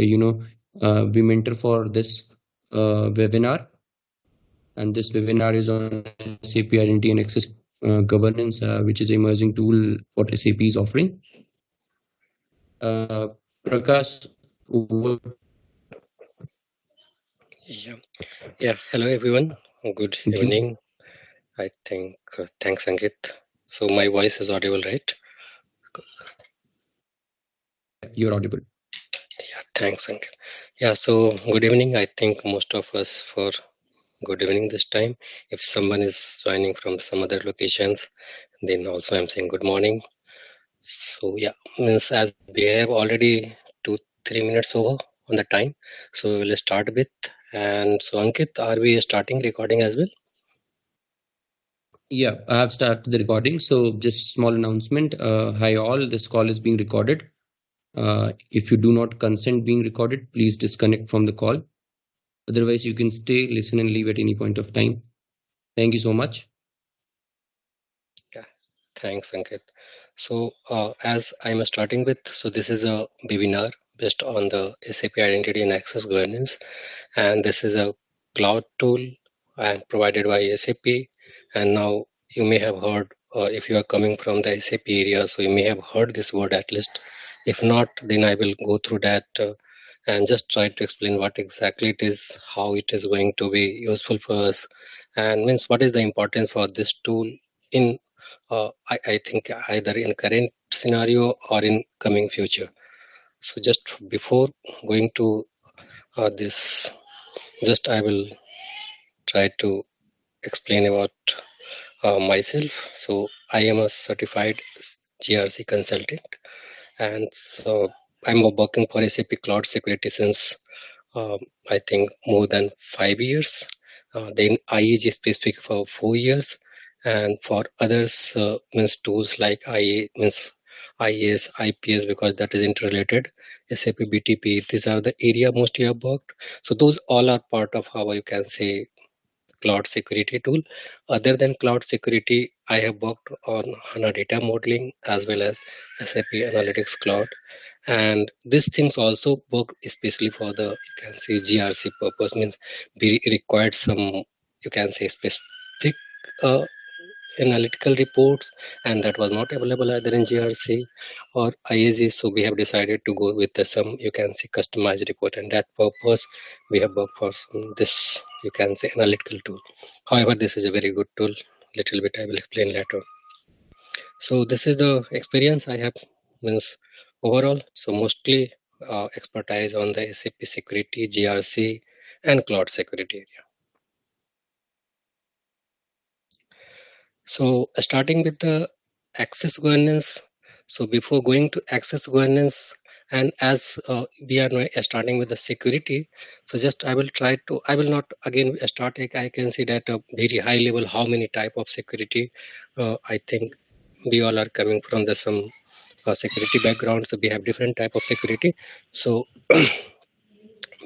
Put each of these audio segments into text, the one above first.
be mentor for this webinar. And this webinar is on SAP Identity and Access Governance, which is an emerging tool what SAP is offering. Prakash, Yeah. Hello, everyone. Good evening. I think, thanks, Ankit. So my voice is audible, right? You're audible. Yeah, thanks, Ankit. Yeah, so good evening. I think most of us for good evening this time. If someone is joining from some other locations, then also I'm saying good morning. So yeah, means as we have already 2-3 minutes over on the time, so we'll start with. And so Ankit, are we starting recording as well? Yeah, I have started the recording. So just small announcement. Hi all, this call is being recorded. If you do not consent being recorded, please disconnect from the call. Otherwise, you can stay, listen and leave at any point of time. Thank you so much. Yeah, thanks, Ankit. So as I'm starting with, so this is a webinar based on the SAP Identity and Access Governance, and this is a cloud tool and provided by SAP. And now you may have heard, if you are coming from the SAP area, so you may have heard this word at least. If not, then I will go through that and just try to explain what exactly it is, how it is going to be useful for us, and means what is the importance for this tool in I think either in current scenario or in coming future. So just before going to this, just I will try to explain about myself. So I am a certified GRC consultant, and so I'm working for SAP Cloud Security since I think more than 5 years. Then IEG specific for 4 years, and for others means tools like IA means IAS, IPS because that is interrelated. SAP BTP, these are the area mostly I've worked. So those all are part of how you can say cloud security tool. Other than cloud security, I have worked on HANA data modeling as well as SAP Analytics Cloud. And these things also work especially for the, you can say, GRC purpose, means we required some, you can say, specific uh, analytical reports, and that was not available either in GRC or IAG. So we have decided to go with some, you can say, customized report, and that purpose we have worked for this, you can say, analytical tool. However, this is a very good tool. Little bit I will explain later. So this is the experience I have, means overall. So mostly expertise on the SAP security, GRC, and cloud security area. So starting with the access governance. So before going to access governance, and as we are now starting with the security, so just I will try to, I will not again start, I can see that a very high level, how many type of security. I think we all are coming from the some security background, so we have different type of security. So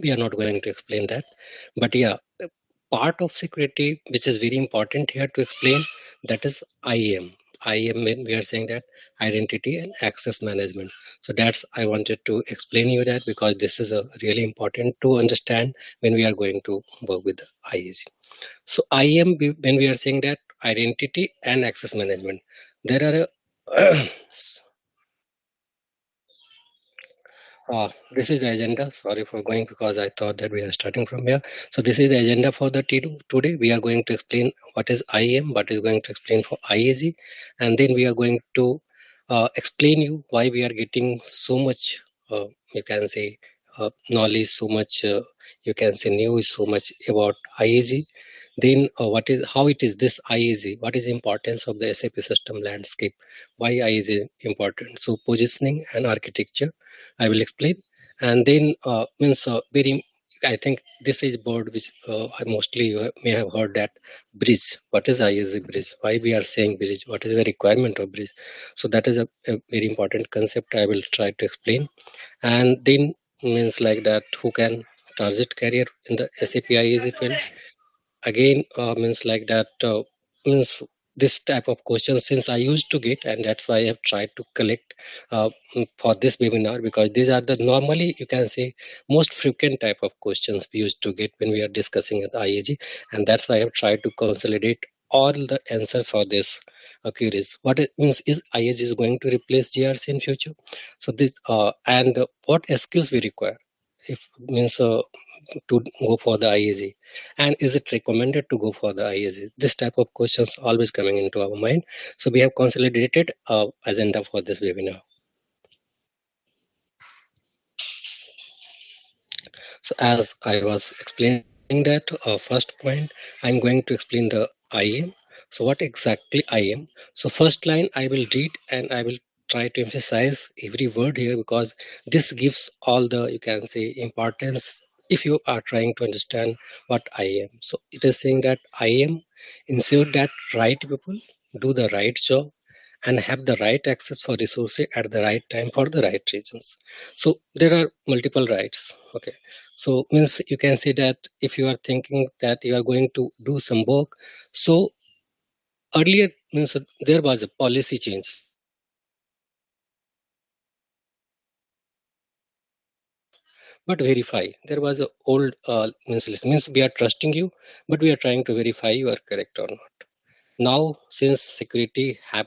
we are not going to explain that, but yeah, part of security which is very important here to explain, that is IAM. IAM, when we are saying that, identity and access management. So that's I wanted to explain you that, because this is a really important to understand when we are going to work with IAC. So IAM, when we are saying that identity and access management, there are a this is the agenda. Sorry for going, because I thought that we are starting from here. So this is the agenda for the today. We are going to explain what is IAM, what is going to explain for IAG, and then we are going to explain you why we are getting so much, you can say, knowledge, so much, you can say, news, so much about IAG. Then what is, how it is this IAG, what is the importance of the SAP system landscape, why IAG is important. So positioning and architecture I will explain, and then means very. I think this is word which I mostly you may have heard, that bridge. What is ISG bridge? Why we are saying bridge? What is the requirement of bridge? So that is a very important concept. I will try to explain, and then means like that, who can target career in the SAP ISG field. Again means like that means this type of questions since I used to get, and that's why I have tried to collect for this webinar, because these are the normally, you can say, most frequent type of questions we used to get when we are discussing at IAG, and that's why I have tried to consolidate all the answer for this queries. What it means is IAG is going to replace GRC in future. So this and what skills we require if means to go for the IAG, and is it recommended to go for the IAG? This type of questions always coming into our mind. So we have consolidated agenda for this webinar. So as I was explaining that first point, I'm going to explain the IAM. So what exactly IAM? So first line I will read and I will try to emphasize every word here, because this gives all the, you can say, importance if you are trying to understand what I am. So it is saying that IAM ensure that right people do the right job and have the right access for resources at the right time for the right reasons. So there are multiple rights. Okay. So means you can say that if you are thinking that you are going to do some work, so earlier means there was a policy change, but verify. There was a old means we are trusting you, but we are trying to verify you are correct or not. Now since security have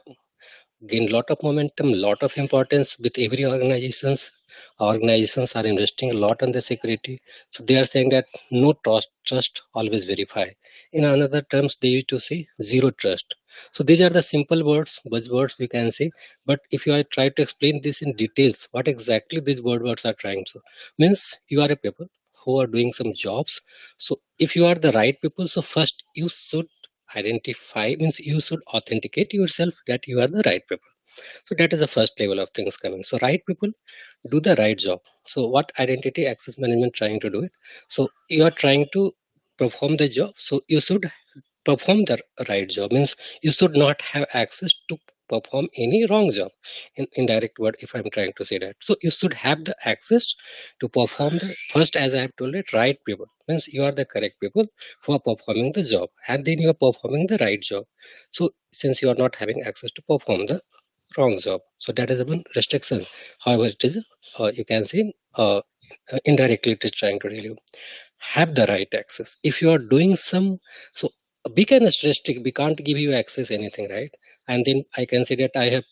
gained lot of momentum, lot of importance with every organizations are investing a lot on the security. So they are saying that no trust, always verify. In another terms, they used to say zero trust. So these are the simple words, buzzwords we can say. But if you are try to explain this in details, what exactly these words are trying to means, you are a people who are doing some jobs. So if you are the right people, so first you should identify, means you should authenticate yourself that you are the right people. So that is the first level of things coming. So right people do the right job. So what identity access management trying to do it? So you are trying to perform the job, so you should perform the right job, means you should not have access to perform any wrong job. In indirect word, if I'm trying to say that, so you should have the access to perform the first, as I have told it, right people, means you are the correct people for performing the job, and then you are performing the right job. So since you are not having access to perform the wrong job, so that is one restriction. However, it is you can say indirectly it is trying to tell you have the right access. If you are doing some, so we can restrict, we can't give you access anything, right? And then I can say that I have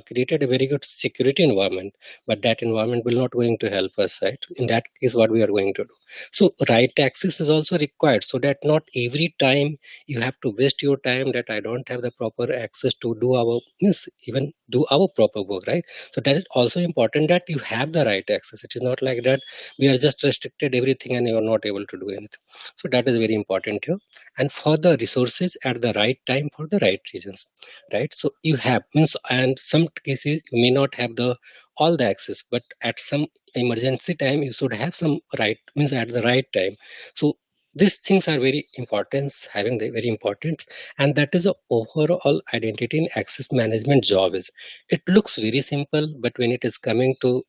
created a very good security environment, but that environment will not going to help us, right? In that case, what we are going to do? So right access is also required, so that not every time you have to waste your time that I don't have the proper access to do our, means even do our proper work, right? So that is also important that you have the right access. It is not like that we are just restricted everything and you are not able to do anything. So that is very important here. And for the resources at the right time for the right reasons, right? So you have, means, and some cases you may not have the all the access, but at some emergency time you should have some right, means at the right time. So these things are very important, having the very important, and that is a overall identity and access management job. Is it looks very simple, but when it is coming to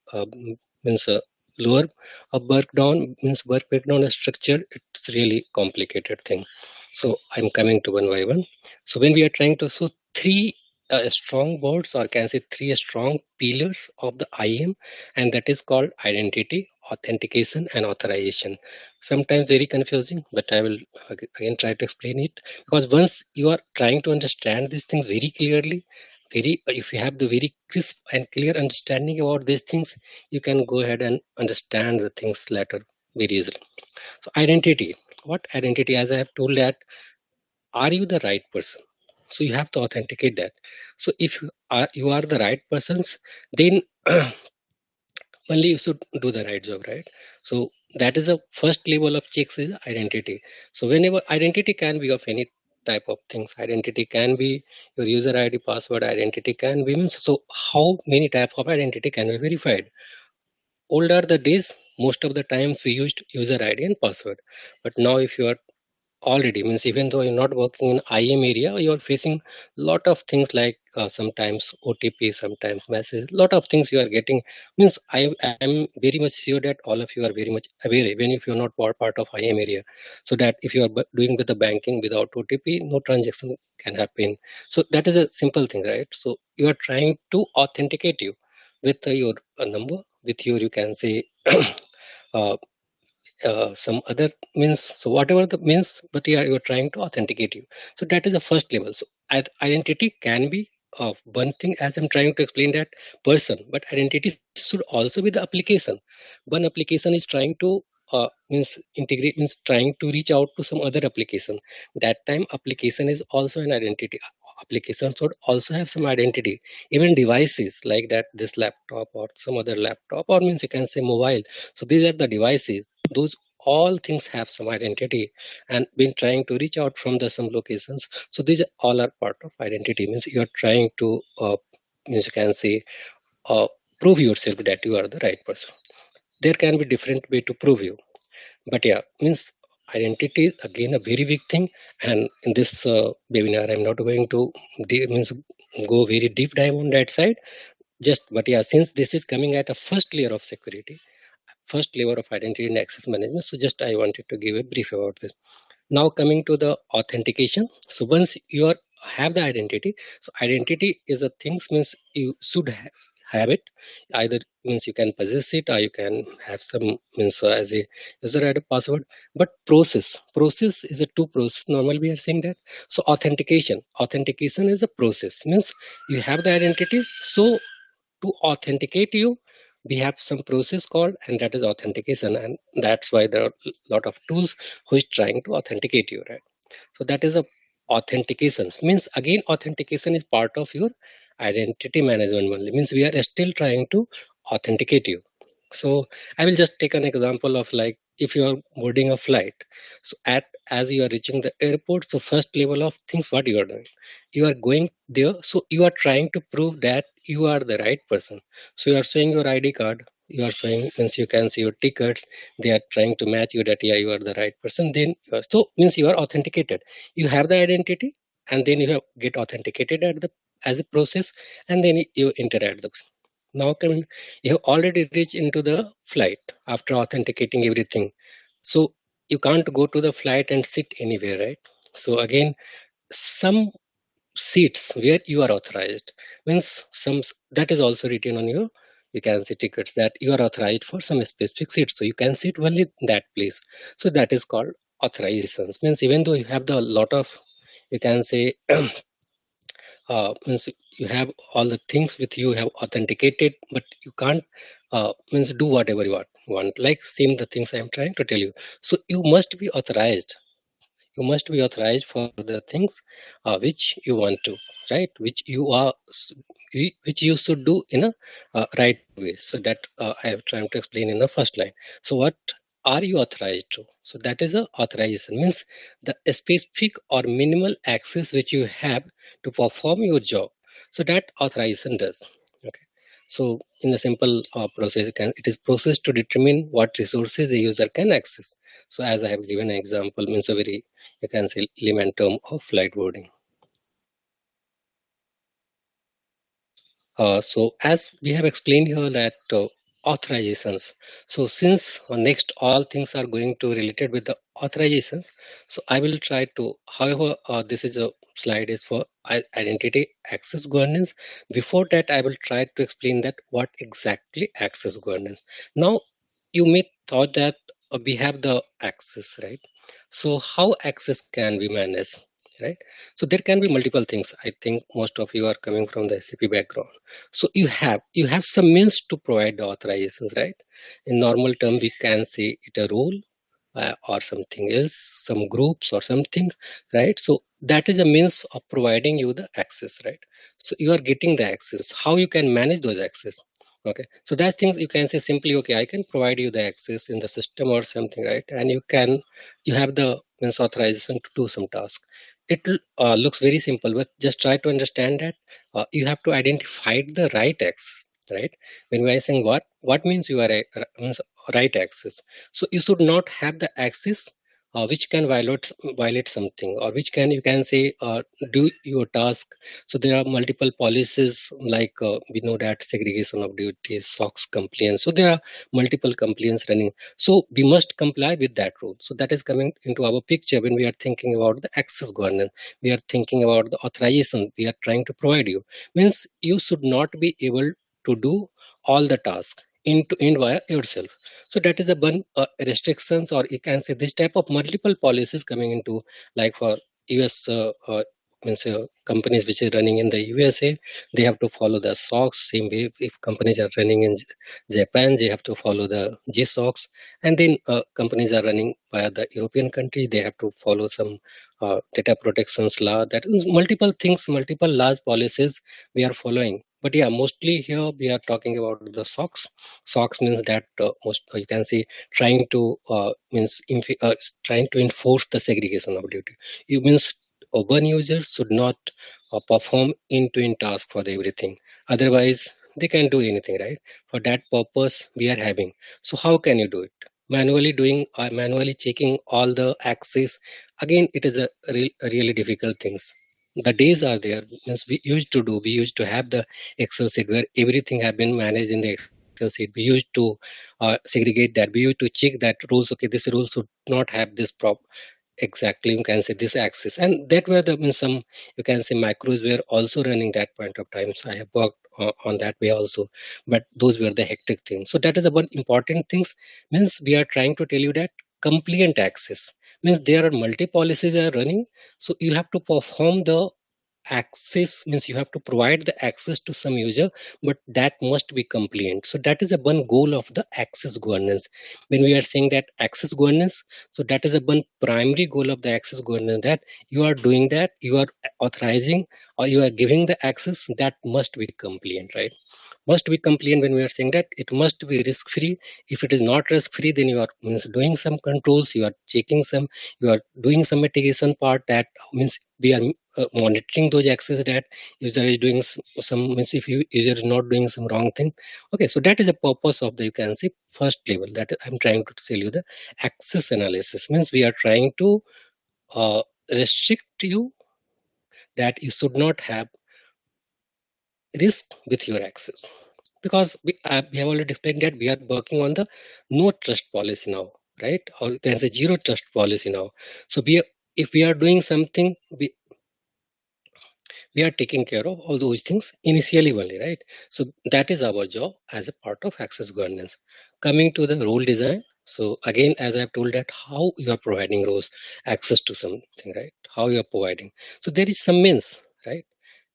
means lower a breakdown, means work breakdown structure, it's really complicated thing. So I'm coming to one by one. So when we are trying to, so three strong words, or can say three strong pillars of the IAM, and that is called identity, authentication, and authorization. Sometimes very confusing, but I will again try to explain it, because once you are trying to understand these things very clearly, very, if you have the very crisp and clear understanding about these things, you can go ahead and understand the things later very easily. So identity, what identity? As I have told that, are you the right person? So you have to authenticate that. So if you are the right persons, then only you should do the right job, right? So that is the first level of checks is identity. So whenever identity can be of any type of things, identity can be your user ID, password, identity can be, means, so how many type of identity can be verified? Older the days, most of the times we used user ID and password, but now if you are already, means even though you're not working in IAM area, you're facing lot of things like sometimes OTP, sometimes message, lot of things you are getting. Means I am very much sure that all of you are very much aware, even if you're not part of IAM area, so that if you are doing with the banking without OTP, no transaction can happen. So that is a simple thing, right? So you are trying to authenticate you with your number, with your, you can say, uh, some other means, so whatever the means, but you're trying to authenticate you. So that is the first level. So identity can be one thing, as I'm trying to explain, that person, but identity should also be the application. One application is trying to means integrate, means trying to reach out to some other application. That time application is also an identity. Application should also have some identity. Even devices like that, this laptop or some other laptop, or means you can say mobile. So these are the devices, those all things have some identity, and been trying to reach out from the some locations. So these all are part of identity, means you are trying to means you can say uh, prove yourself that you are the right person. There can be different way to prove you, but yeah, means identity is again a very big thing. And in this webinar I'm not going to means go very deep dive on that side, just, but yeah, since this is coming at a first layer of security, first layer of identity and access management, so just I wanted to give a brief about this. Now coming to the authentication. So once you have the identity, so identity is a things, means you should have it. Either means you can possess it, or you can have some, means as a user had a password. But process is a two process, normally we are saying that. So authentication is a process, means you have the identity, so to authenticate you, we have some process called, and that is authentication. And that's why there are a lot of tools who is trying to authenticate you, right? So that is a authentication, means again authentication is part of your identity management only, means we are still trying to authenticate you. So I will just take an example of, like, if you are boarding a flight, so at as you are reaching the airport, so first level of things, what you are doing, you are going there, so you are trying to prove that you are the right person. So you are showing your ID card, you are showing, means you can see your tickets, they are trying to match you that yeah, you are the right person. Then you are, so means you are authenticated, you have the identity, and then you have get authenticated at the as a process, and then you enter at the, now coming, you have already reached into the flight after authenticating everything. So you can't go to the flight and sit anywhere, right? So again, some seats where you are authorized, means that is also written on your, you can see tickets, that you are authorized for some specific seats, so you can sit only that place. So that is called authorizations, means even though you have the lot of, you can say, means you have all the things with you have authenticated, but you can't means do whatever you want, like same the things I am trying to tell you. So you must be authorized, you must be authorized for the things which you want to, right, which you are which you should do in a right way. So that I have tried to explain in the first line. So what are you authorized to? So that is a authorization, means the specific or minimal access which you have to perform your job. So that authorization does. Okay. So in a simple process, it is process to determine what resources a user can access. So as I have given an example, means a very, you can say, layman term of flight boarding. So as we have explained here that authorizations. So since next all things are going to related with the authorizations, so I will try to, however, this is a slide is for identity access governance. Before that, I will try to explain that what exactly access governance. Now, you may thought that we have the access, right? So how access can be managed, right? So there can be multiple things. I think most of you are coming from the SAP background. So you have some means to provide the authorizations, right? In normal term, we can say it a role or something else, some groups or something, right? So that is a means of providing you the access, right? So you are getting the access. How you can manage those access? Okay, so that's things you can say simply, okay, I can provide you the access in the system or something, right? And you have the means authorization to do some task. It looks very simple, but just try to understand that you have to identify the right access, right? When we are saying what means you are means right access. So you should not have the access which can violate something, or which can, you can say, do your task. So there are multiple policies, like we know that segregation of duties, SOX compliance. So there are multiple compliance running. So we must comply with that rule. So that is coming into our picture when we are thinking about the access governance. We are thinking about the authorization we are trying to provide you. Means you should not be able to do all the tasks end to end via yourself. So that is a one restrictions, or you can say this type of multiple policies coming into, like for US means companies which are running in the USA, they have to follow the SOX. Same way, if companies are running in Japan, they have to follow the JSOX. And then companies are running via the European country, they have to follow some data protections law. That is multiple things, multiple laws, policies we are following. But yeah, mostly here we are talking about the SOX. SOX means that most, you can say, trying to trying to enforce the segregation of duty. It means one user should not perform end-to-end task for the everything. Otherwise, they can do anything, right? For that purpose, we are having. So how can you do it? Manually doing, manually checking all the access. Again, it is a really difficult things. The days are there. Means we used to have the Excel sheet where everything have been managed in the Excel sheet. We used to segregate that. We used to check that rules. Okay, this rule should not have this prop. Exactly, you can say this axis, and that were the, some, you can say, macros were also running that point of time. So I have worked on that way also, but those were the hectic things. So that is the one important things. Means we are trying to tell you that compliant access means there are multi policies are running. So you have to perform the access, means you have to provide the access to some user, but that must be compliant. So that is a one goal of the access governance. When we are saying that access governance, so that is a one primary goal of the access governance, that you are doing that, you are authorizing or you are giving the access, that must be compliant, right? Must be compliant. When we are saying that, it must be risk free. If it is not risk free, then you are, means, doing some controls, you are checking some, you are doing some mitigation part. That means we are monitoring those access that user is doing some, means if you user is not doing some wrong thing. Okay, so that is a purpose of the, you can say, first level, that I'm trying to tell you. The access analysis means we are trying to restrict you, that you should not have risk with your access. Because we have already explained that we are working on the no trust policy now, right? Or you can say zero trust policy now. So if we are doing something, we are taking care of all those things initially only, right? So that is our job as a part of access governance. Coming to the role design. So again, as I've told, that how you are providing roles access to something, right? How you are providing. So there is some means, right?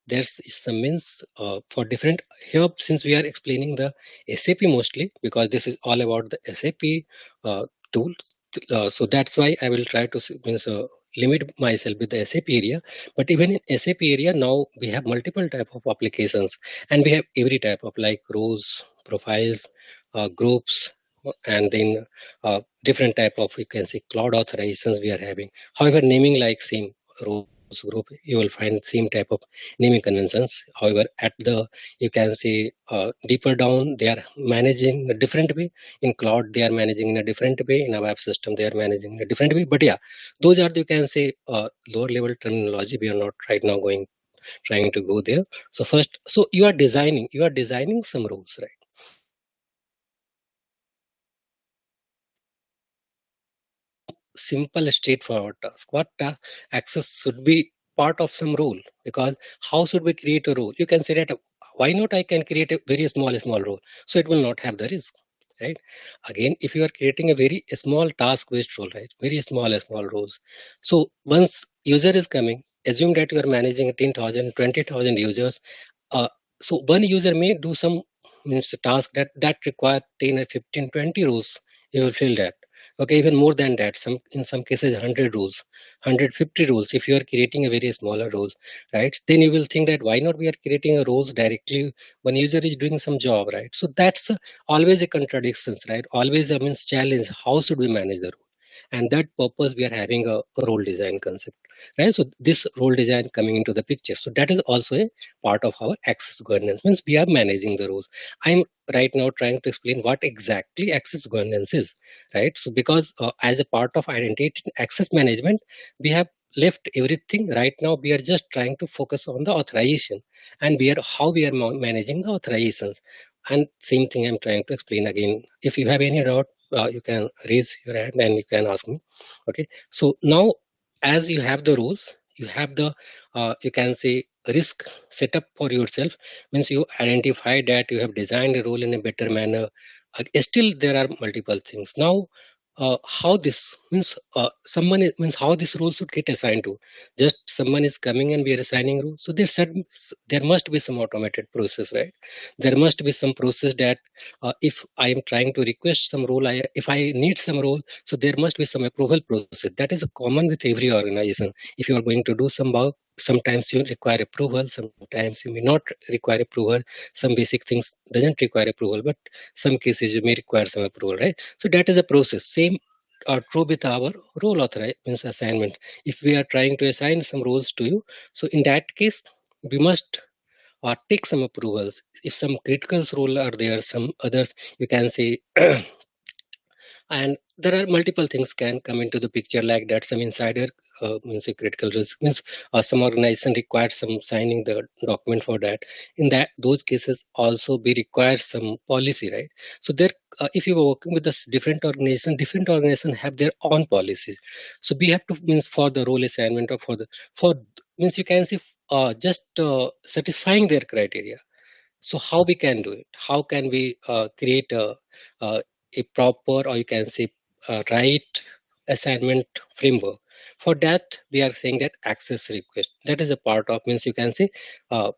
There's some means for different here, since we are explaining the SAP mostly, because this is all about the SAP tool. So that's why I will try to means limit myself with the SAP area. But even in SAP area now, we have multiple type of applications, and we have every type of, like, rows, profiles, groups, and then different type of, you can say, cloud authorizations we are having. However, naming like same rows group, you will find same type of naming conventions. However, at the, you can say, deeper down, they are managing a different way. In cloud, they are managing in a different way. In a web system, they are managing in a different way. But yeah, those are the, you can say, lower level terminology. We are not right now trying to go there. So first, so you are designing some rules, right? Simple, straightforward task. What task access should be part of some rule? Because how should we create a rule? You can say that, why not I can create a very small rule, so it will not have the risk, right? Again, if you are creating a very small task based rule, right? Very small rules. So once user is coming, assume that you are managing 10,000, 20,000 users. Uh, so one user may do some, means, task that require 10 or 15, 20 rules. You will feel that. Okay, even more than that, some, in some cases, 100 rules, 150 rules. If you are creating a very smaller rules, right, then you will think that, why not we are creating a rules directly when user is doing some job, right? So that's always a contradictions, right? Always a, means, challenge. How should we manage the rule? And that purpose we are having a role design concept. right? So this role design coming into the picture. So that is also a part of our access governance. Means we are managing the roles. I'm right now trying to explain what exactly access governance is, right? So because as a part of identity access management, we have left everything. Right now we are just trying to focus on the authorization, and we are how we are managing the authorizations. And same thing I'm trying to explain again. If you have any doubt, you can raise your hand and you can ask me. Okay, so now as you have the rules, you have the you can say risk set up for yourself. Means you identify that you have designed a role in a better manner. Still there are multiple things now. How this means someone is, means how this role should get assigned to. Just someone is coming and we are assigning role. So there must be some automated process, right? There must be some process that if I am trying to request some role, if I need some role, so there must be some approval process. That is common with every organization. If you are going to do some work, sometimes you require approval, sometimes you may not require approval. Some basic things doesn't require approval, but some cases you may require some approval, right? So that is a process. Same true with our role authorize means assignment. If we are trying to assign some roles to you, so in that case we must take some approvals. If some critical role are there, some others you can say and there are multiple things can come into the picture like that. Some insider means a critical risk means some organization requires some signing the document for that. In that those cases also be required some policy, right? So there if you are working with this different organization have their own policies. So we have to means for the role assignment or for means you can see just satisfying their criteria. So how we can do it? How can we create uh, a proper or you can say right assignment framework? For that, we are saying that access request. That is a part of means you can say uh,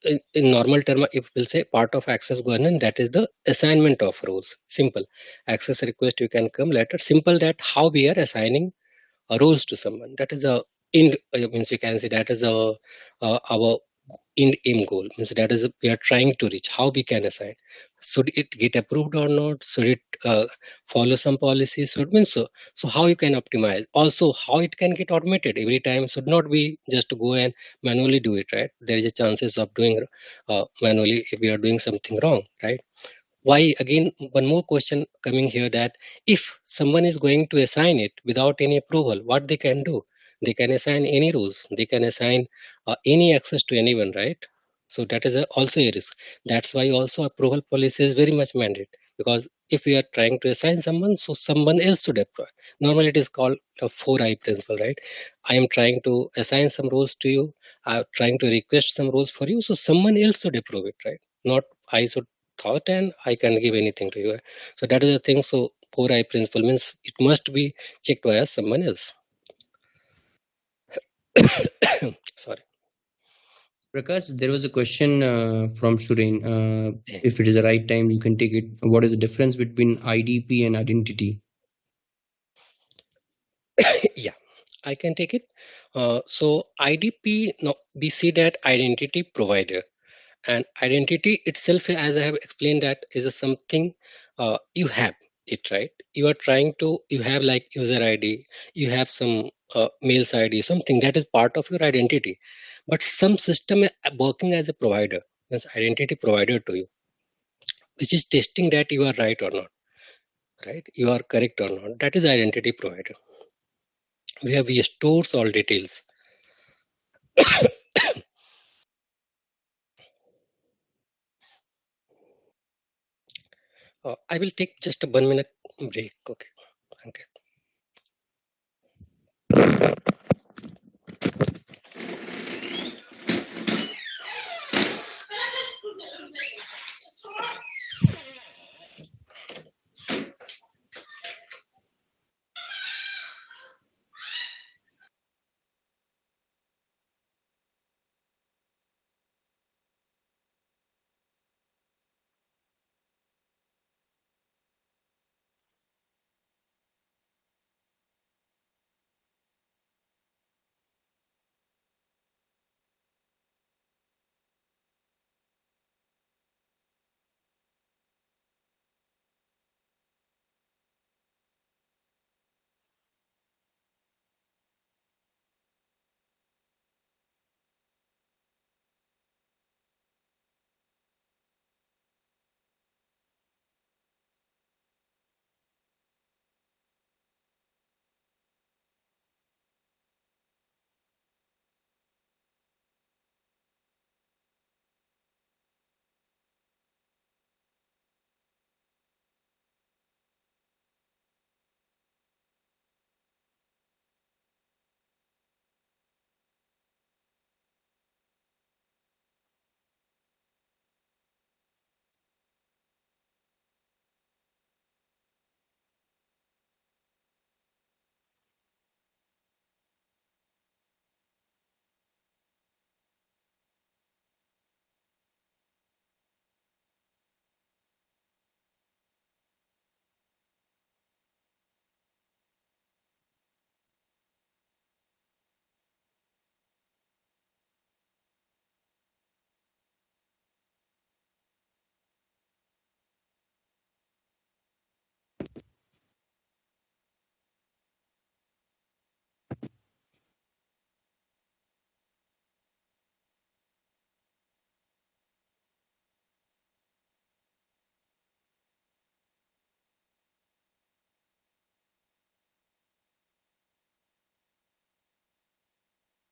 in normal term, if we'll say part of access governance, that is the assignment of roles. Simple access request you can come later. Simple that how we are assigning roles to someone. That is a in means you can say that is a our in aim goal means that is we are trying to reach how we can assign. Should it get approved or not? Should it follow some policies? So it means so how you can optimize, also how it can get automated every time. Should not be just to go and manually do it, right? There is a chances of doing manually if we are doing something wrong, right? Why again, one more question coming here, that if someone is going to assign it without any approval, what they can do? They can assign any rules, they can assign any access to anyone, right? So that is also a risk. That's why also approval policy is very much mandated, because if we are trying to assign someone, so someone else should approve. Normally it is called a 4I principle, right? I am trying to assign some roles to you, I'm trying to request some roles for you, so someone else should approve it, right? Not I should thought and I can give anything to you. So that is the thing. So 4I principle means it must be checked by someone else. Sorry. Prakash, there was a question from Shurain. Yeah. If it is the right time, you can take it. What is the difference between IDP and identity? Yeah, I can take it. So IDP, no, we see that identity provider, and identity itself, as I have explained, that is a something you have it, right? You are trying to, you have like user ID, you have some mails ID, something that is part of your identity. But some system working as a provider, means identity provider to you, which is testing that you are right or not, right? You are correct or not. That is identity provider. We stores all details. I will take just a 1 minute break. Okay. Okay.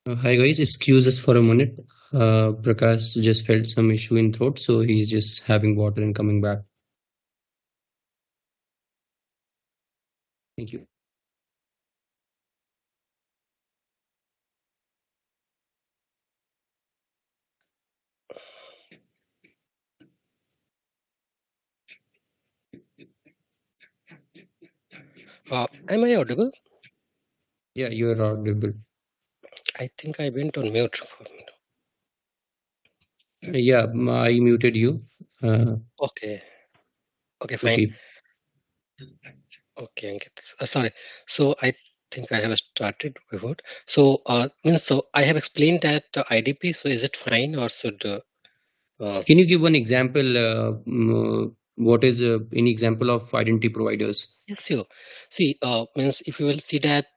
Hi guys, excuse us for a minute. Prakash just felt some issue in throat, so he's just having water and coming back. Thank you. Am I audible? Yeah, you're audible. I think I went on mute for a minute. Yeah, I muted you. Okay. Okay, fine. Okay. Okay, Ankit. Sorry. So I think I have started before. So I have explained that IDP. So is it fine or should? Can you give one example? What is any example of identity providers? Yes, sure. See, means if you will see that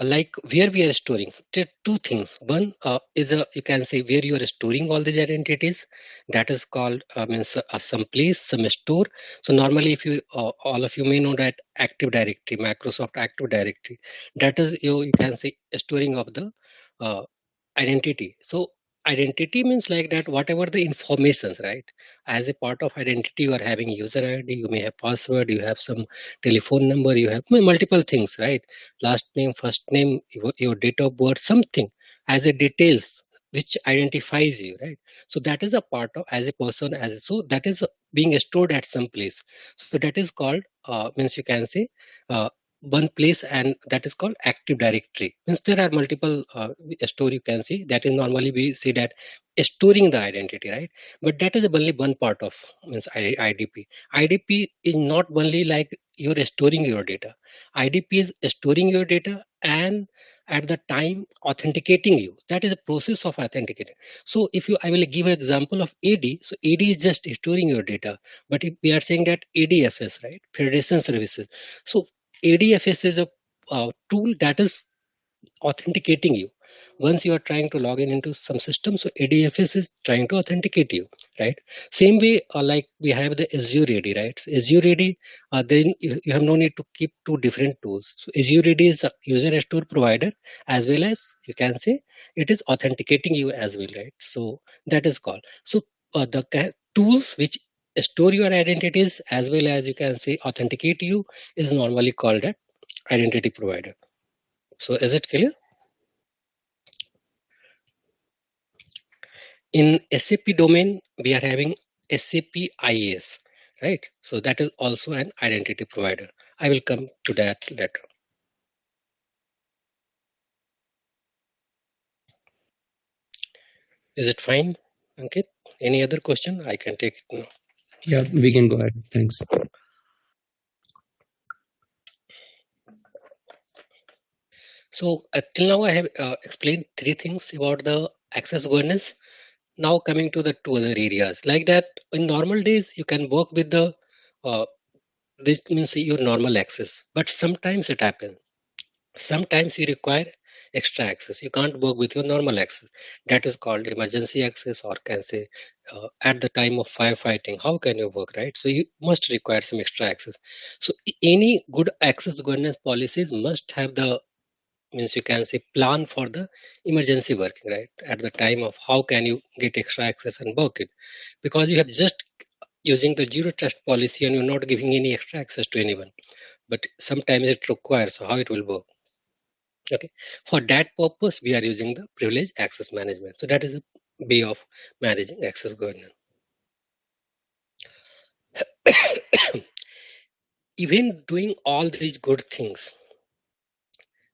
like where we are storing two things. One is a, you can say, where you are storing all these identities, that is called means some place, some store. So normally if you all of you may know that Active Directory, Microsoft Active Directory, that is you can say storing of the uh, identity. So identity means like that whatever the informations, right? As a part of identity, you are having user ID, you may have password, you have some telephone number, you have multiple things, right? Last name, first name, your date of birth, something as a details which identifies you, right? So that is a part of as a person, as a, so that is being stored at some place. So that is called means you can say uh, one place, and that is called Active Directory. Means there are multiple store you can see, that is normally we see that storing the identity, right? But that is only one part of means IDP. IDP is not only like you're storing your data. IDP is storing your data and at the time authenticating you. That is a process of authenticating. So if you, I will give an example of AD. So AD is just storing your data. But if we are saying that ADFS, right? Federation Services. So ADFS is a tool that is authenticating you. Once you are trying to log in into some system, so ADFS is trying to authenticate you, right? Same way, like we have the Azure AD, right? So Azure AD, then you have no need to keep two different tools. So Azure AD is a user store provider, as well as you can say it is authenticating you as well, right? So that is called. So the tools which store your identities as well as you can say authenticate you is normally called an identity provider. So is it clear? In SAP domain, we are having SAP IAS, right? So that is also an identity provider. I will come to that later. Is it fine, Ankit? Any other question? I can take it now. Yeah, we can go ahead. Thanks. So till now, I have explained three things about the access governance. Now coming to the two other areas, like that in normal days, you can work with the uh, this means your normal access, but sometimes it happens. Sometimes you require extra access. You can't work with your normal access. That is called emergency access, or can say at the time of firefighting. How can you work, right? So you must require some extra access. So any good access governance policies must have the means you can say plan for the emergency working, right? At the time of how can you get extra access and work it, because you have just using the zero trust policy and you're not giving any extra access to anyone. But sometimes it requires, so how it will work. Okay, for that purpose we are using the privilege access management. So that is a way of managing access governance. Even doing all these good things,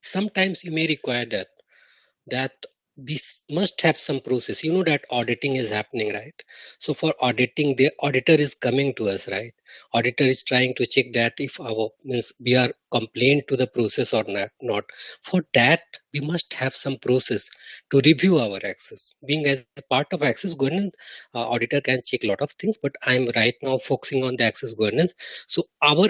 sometimes you may require that we must have some process. You know that auditing is happening, right? So for auditing, the auditor is coming to us, right? Auditor is trying to check that if our means we are complained to the process or not. For that we must have some process to review our access. Being as a part of access governance, auditor can check a lot of things, but I'm right now focusing on the access governance. So our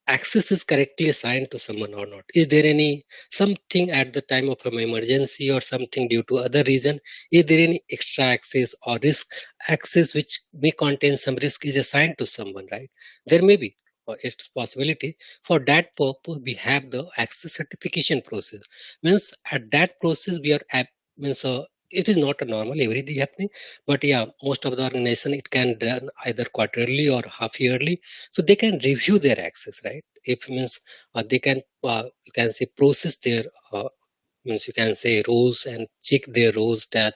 access is correctly assigned to someone or not. Is there any something at the time of an emergency or something due to other reason? Is there any extra access or risk access which may contain some risk is assigned to someone, right? There may be. its possibility. For that purpose, we have the access certification process. Means at that process, we are means it is not a normal every day happening, but yeah, most of the organization it can done either quarterly or half yearly, so they can review their access, right? If means they can you can say process their means you can say roles and check their roles that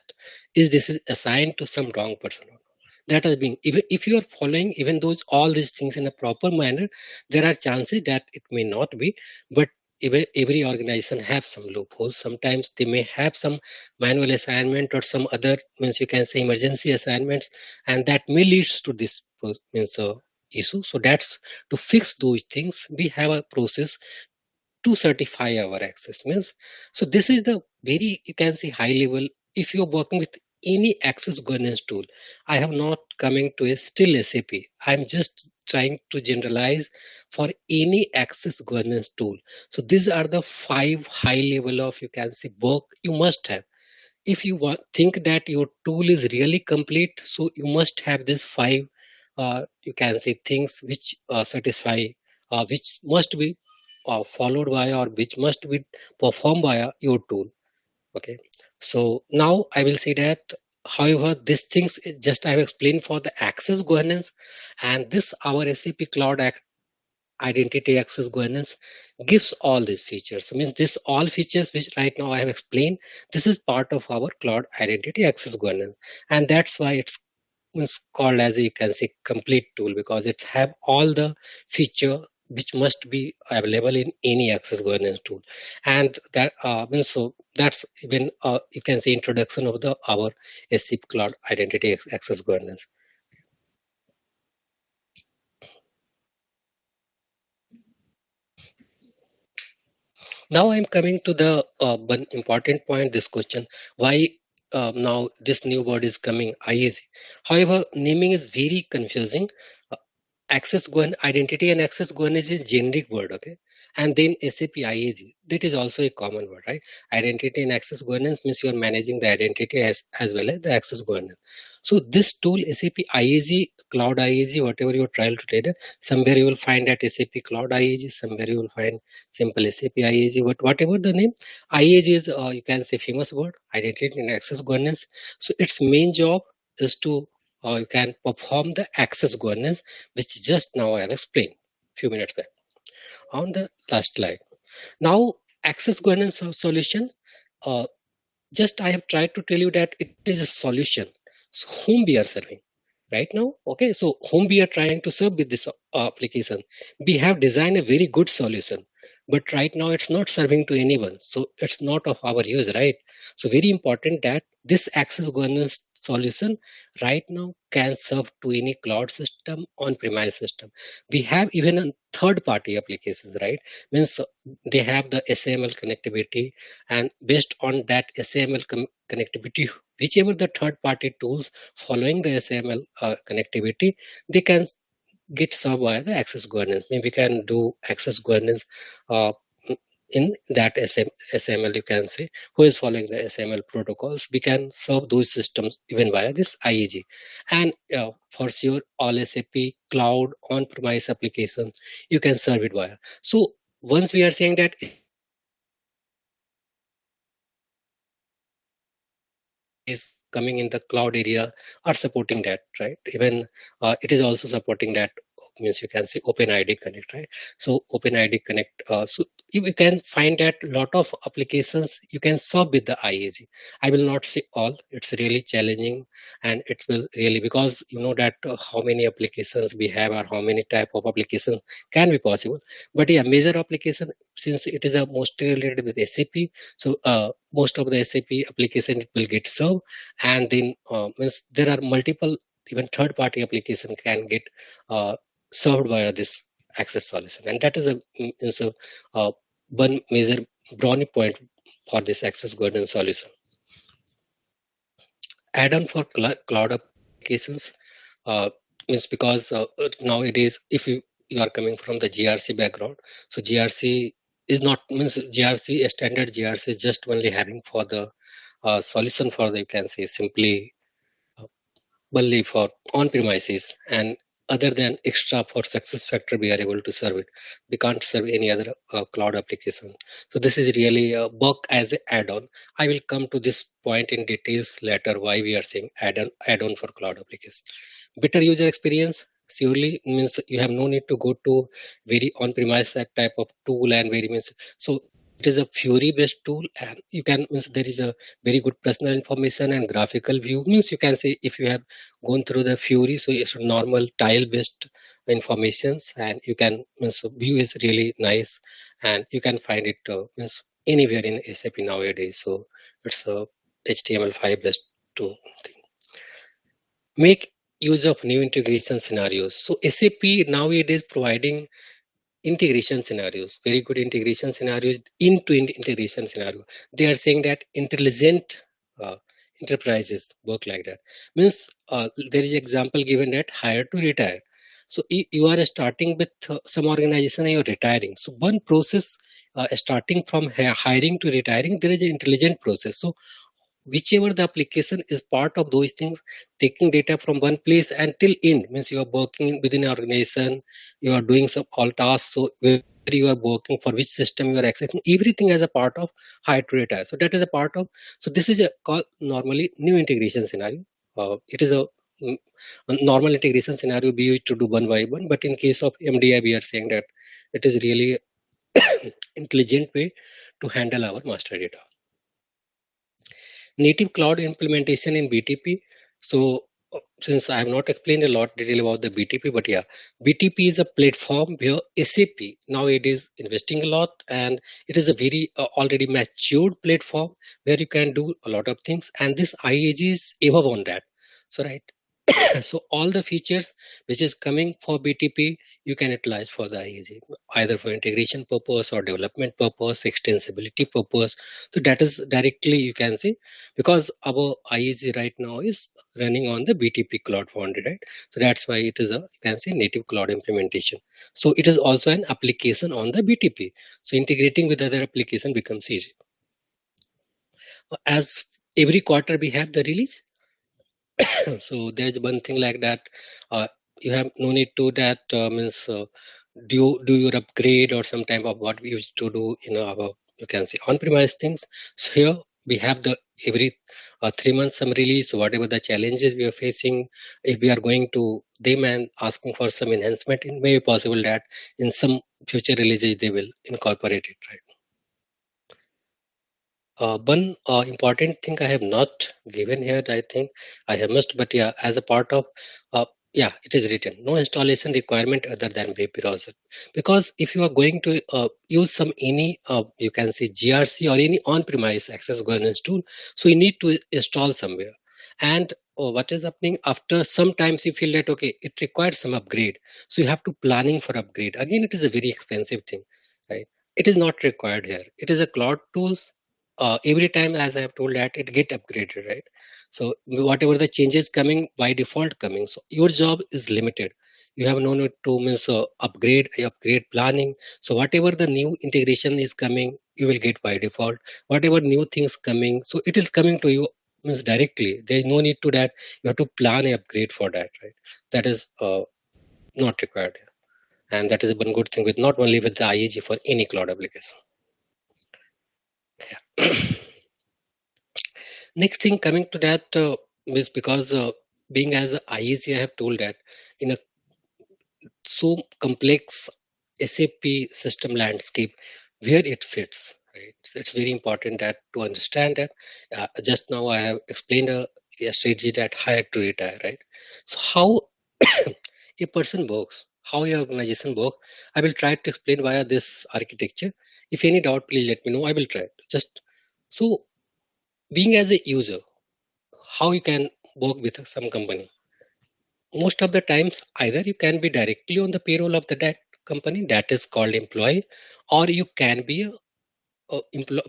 is this is assigned to some wrong person or not. That has been, even if you are following even those all these things in a proper manner, there are chances that it may not be. But every organization have some loopholes. Sometimes they may have some manual assignment or some other means you can say emergency assignments, and that may leads to this means issue. So that's to fix those things we have a process to certify our access means. So this is the very you can see high level. If you're working with any access governance tool, I have not coming to a still SAP, I'm just trying to generalize for any access governance tool. So these are the 5 high level of you can see work you must have. If you think that your tool is really complete, so you must have this 5 you can say things which satisfy which must be followed by or which must be performed by your tool. Okay, so now I will say that however these things just I have explained for the access governance, and this our SAP cloud identity access governance gives all these features. So means this all features which right now I have explained, this is part of our cloud identity access governance, and that's why it's called as you can say complete tool, because it have all the feature which must be available in any access governance tool. And that means so that's even you can say introduction of the our SAP cloud identity access governance. Now I'm coming to the one important point. This question: why now this new word is coming IAC? However, naming is very confusing. Uh, Access identity and access governance is generic word, okay? And then SAP IAG, that is also a common word, right? Identity and access governance means you are managing the identity as well as the access governance. So this tool SAP IAG, Cloud IAG, whatever you trial to trader, somewhere you will find that SAP Cloud IAG, somewhere you will find simple SAP IAG, but whatever the name, IAG is you can say famous word, identity and access governance. So its main job is to you can perform the access governance, which just now I have explained few minutes back on the last slide. Now, access governance solution, uh, just I have tried to tell you that it is a solution. So whom we are serving right now, okay? So whom we are trying to serve with this application, we have designed a very good solution, but right now it's not serving to anyone. So it's not of our use, right? So very important that this access governance solution right now can serve to any cloud system on premise system. We have even a third party applications, right? Means they have the SAML connectivity, and based on that SAML connectivity, whichever the third party tools following the SAML connectivity, they can get served by the access governance. Maybe we can do access governance uh, in that SML, you can say, who is following the SML protocols. We can serve those systems even via this IAG. And for sure, all SAP cloud on-premise applications, you can serve it via. So once we are saying that is coming in the cloud area are supporting that, right? Even it is also supporting that means you can say OpenID Connect, right? So OpenID Connect, so you can find that lot of applications you can solve with the IAG. I will not say all, it's really challenging, and it will really, because you know that how many applications we have or how many type of applications can be possible. But yeah, major application, since it is a mostly related with SAP, so most of the SAP application it will get served, and then means there are multiple even third party application can get uh, served via this access solution, and that is is a one major brownie point for this access governance solution. Add-on for cloud applications means because nowadays if you are coming from the GRC background, so GRC is not means GRC a standard GRC is just only having for the solution for the you can say simply only for on premises, and other than extra for success factor, we are able to serve it. We can't serve any other cloud application. So this is really a work as an add-on. I will come to this point in details later, why we are saying add-on for cloud application. Better user experience surely means you have no need to go to very on-premise type of tool, and very means, so it is a Fury based tool, and you can means there is a very good personal information and graphical view. Means you can say if you have gone through the Fury, so it's normal tile based informations, and you can means view is really nice, and you can find it means anywhere in SAP nowadays. So it's a HTML5 based tool thing. Make use of new integration scenarios. So SAP nowadays providing integration scenarios, very good integration scenarios, end-to-end integration scenario. They are saying that intelligent enterprises work like that. Means there is example given that hire to retire. So you are starting with some organization and you're retiring. So one process starting from hiring to retiring, there is an intelligent process. So whichever the application is part of those things, taking data from one place until end, means you are working within an organization, you are doing some all tasks, so where you are working, for which system you are accessing, everything as a part of hire to retire. So that is a part of, so this is a called normally new integration scenario. It is mm, a normal integration scenario we used to do one by one, but in case of MDI we are saying that it is really intelligent way to handle our master data. Native cloud implementation in BTP. So since I have not explained a lot detail about the BTP, but yeah, BTP is a platform where SAP now it is investing a lot, and it is a very already matured platform where you can do a lot of things, and this IAG is above on that. So right, so all the features which is coming for BTP, you can utilize for the IAG, either for integration purpose or development purpose, extensibility purpose. So that is directly you can see, because our IAG right now is running on the BTP Cloud Foundry, right? So that's why it is a, you can say, native cloud implementation. So it is also an application on the BTP. So integrating with other application becomes easy. As every quarter we have the release, so there's one thing like that, you have no need to that means do your upgrade or some type of what we used to do in our, you can say, on-premise things. So here we have the every 3 months some release, whatever the challenges we are facing, if we are going to them and asking for some enhancement, it may be possible that in some future releases they will incorporate it, right? One important thing I have not given here, I think I have missed, but yeah, as a part of, yeah, it is written, no installation requirement other than web browser. Because if you are going to use some any, you can say GRC or any on-premise access governance tool, so you need to install somewhere. And what is happening after sometimes you feel that, okay, it requires some upgrade. So you have to planning for upgrade. Again, it is a very expensive thing, right? It is not required here. It is a cloud tools, every time, as I have told, that it get upgraded, right? So whatever the changes coming by default coming, so your job is limited. You have no need to means upgrade planning. So whatever the new integration is coming, you will get by default. Whatever new things coming, so it is coming to you means directly. There is no need to that you have to plan a upgrade for that, right? That is not required, and that is one good thing with not only with the IAG, for any cloud application. Next thing coming to that is because being as a IAG, I have told that in a so complex SAP system landscape where it fits, right? So it's very important that to understand that. Just now I have explained a strategy that hire to retire, right? So how a person works, how your organization works, I will try to explain via this architecture. If any doubt, please let me know. I will try. Just so being as a user, how you can work with some company. Most of the times, either you can be directly on the payroll of that company, that is called employee, or you can be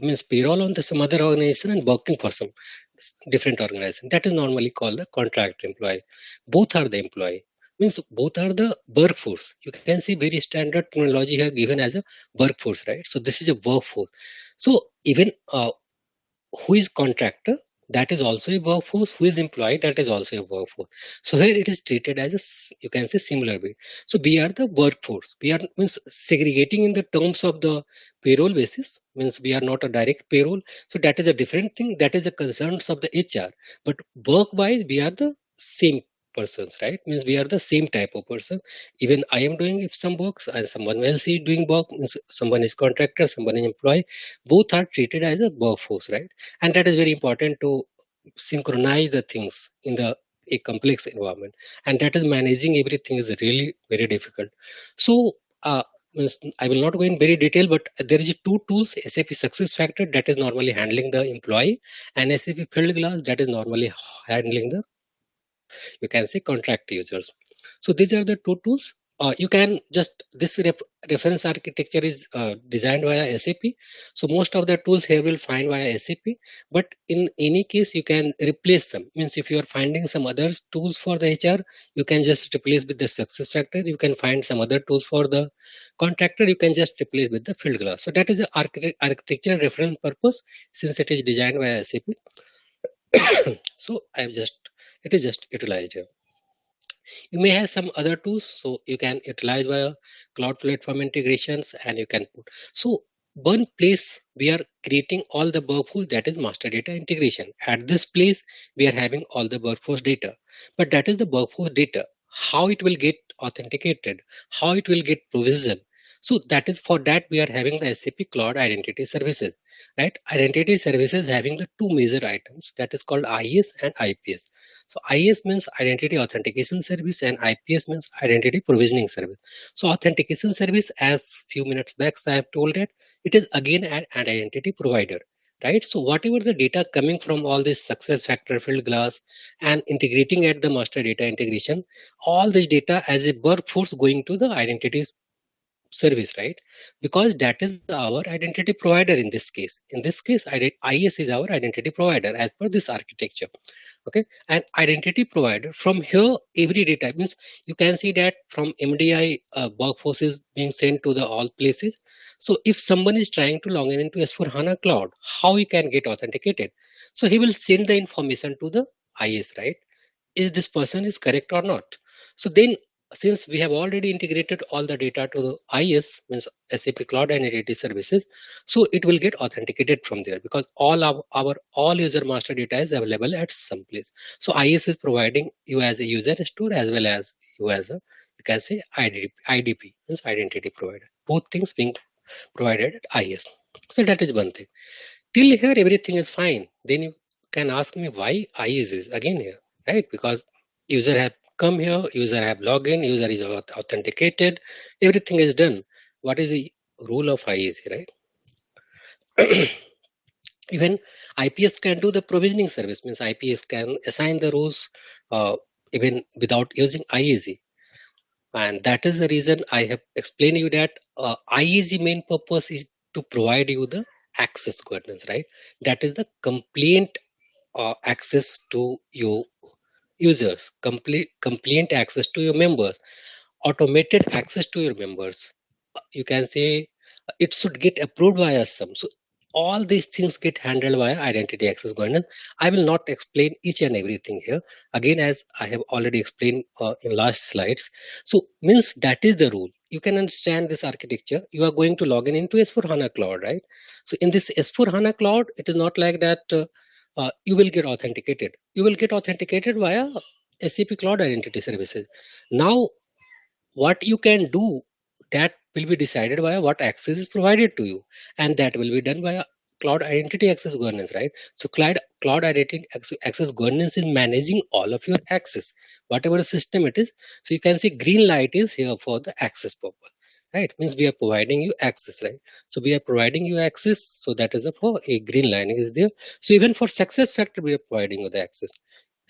means payroll on the some other organization and working for some different organization. That is normally called the contract employee. Both are the employee. Means both are the workforce. You can see very standard terminology here given as a workforce, right? So this is a workforce. So even who is contractor? that is also a workforce, who is employed, that is also a workforce. So here it is treated as a, you can say, similar way. So we are the workforce. We are means segregating in the terms of the payroll basis, means we are not a direct payroll. So that is a different thing. That is the concerns of the HR. But work wise, we are the same persons, right? Means we are the same type of person. Even I am doing if some works and someone else is doing work, means someone is contractor, someone is employee, both are treated as a workforce, right? And that is very important to synchronize the things in the a complex environment, and that is managing everything is really very difficult. So I will not go in very detail, but there is two tools: SAP Success Factor, that is normally handling the employee, and SAP Field Glass, that is normally handling the, you can say, contract users. So these are the two tools. You can just, this reference architecture is designed via SAP. So most of the tools here will find via SAP, but in any case you can replace them. Means if you are finding some other tools for the HR, you can just replace with the success factor. You can find some other tools for the contractor, you can just replace with the field glass. So that is the architectural reference purpose, since it is designed via SAP. So I've just, it is just utilized here. You may have some other tools, so you can utilize via cloud platform integrations, and you can put. So one place we are creating all the workforce, that is master data integration. At this place, we are having all the workforce data, but that is the workforce data. How it will get authenticated, how it will get provisioned. So that is for that we are having the SAP Cloud Identity Services, right? Identity services having the two major items, that is called IS and IPS. So IS means Identity Authentication Service and IPS means Identity Provisioning Service. So authentication service, as few minutes back I have told that, it is again an identity provider, right? So whatever the data coming from all this success factor, field glass, and integrating at the master data integration, all this data as a workforce going to the identity service, right? Because that is our identity provider in this case. In this case, IS is our identity provider as per this architecture. Okay, and identity provider, from here every data means, you can see that from MDI workforce is being sent to the all places. So if someone is trying to log in into S4HANA Cloud, how he can get authenticated? So he will send the information to the IS, right? Is this person is correct or not? So then, since we have already integrated all the data to the IS, means SAP Cloud Identity Services, so it will get authenticated from there, because all our all user master data is available at some place. So IS is providing you as a user store as well as you as a, you can say, IDP means identity provider. Both things being provided at IS. So that is one thing. Till here everything is fine. Then you can ask me why IS is again here, right? Because user have come here, user have login, user is authenticated, everything is done. What is the rule of IS, right? Even IPS can do the provisioning service, means IPS can assign the roles even without using IAZ. And that is the reason I have explained you that IAZ main purpose is to provide you the access governance, right? That is the complaint access to your users, complaint access to your members, automated access to your members. You can say it should get approved via some. So all these things get handled via identity access governance. I will not explain each and everything here. Again, as I have already explained in last slides. So means that is the rule. You can understand this architecture. You are going to log in into S4HANA Cloud, right? So in this S4HANA Cloud, it is not like that you will get authenticated. You will get authenticated via SAP Cloud Identity Services. Now, what you can do, that will be decided by what access is provided to you, and that will be done by cloud identity access governance, right? So cloud identity access governance is managing all of your access, whatever system it is. So you can see green light is here for the access purpose, right? Means we are providing you access, right? So we are providing you access, so that is for a green line is there. So even for success factor we are providing you the access.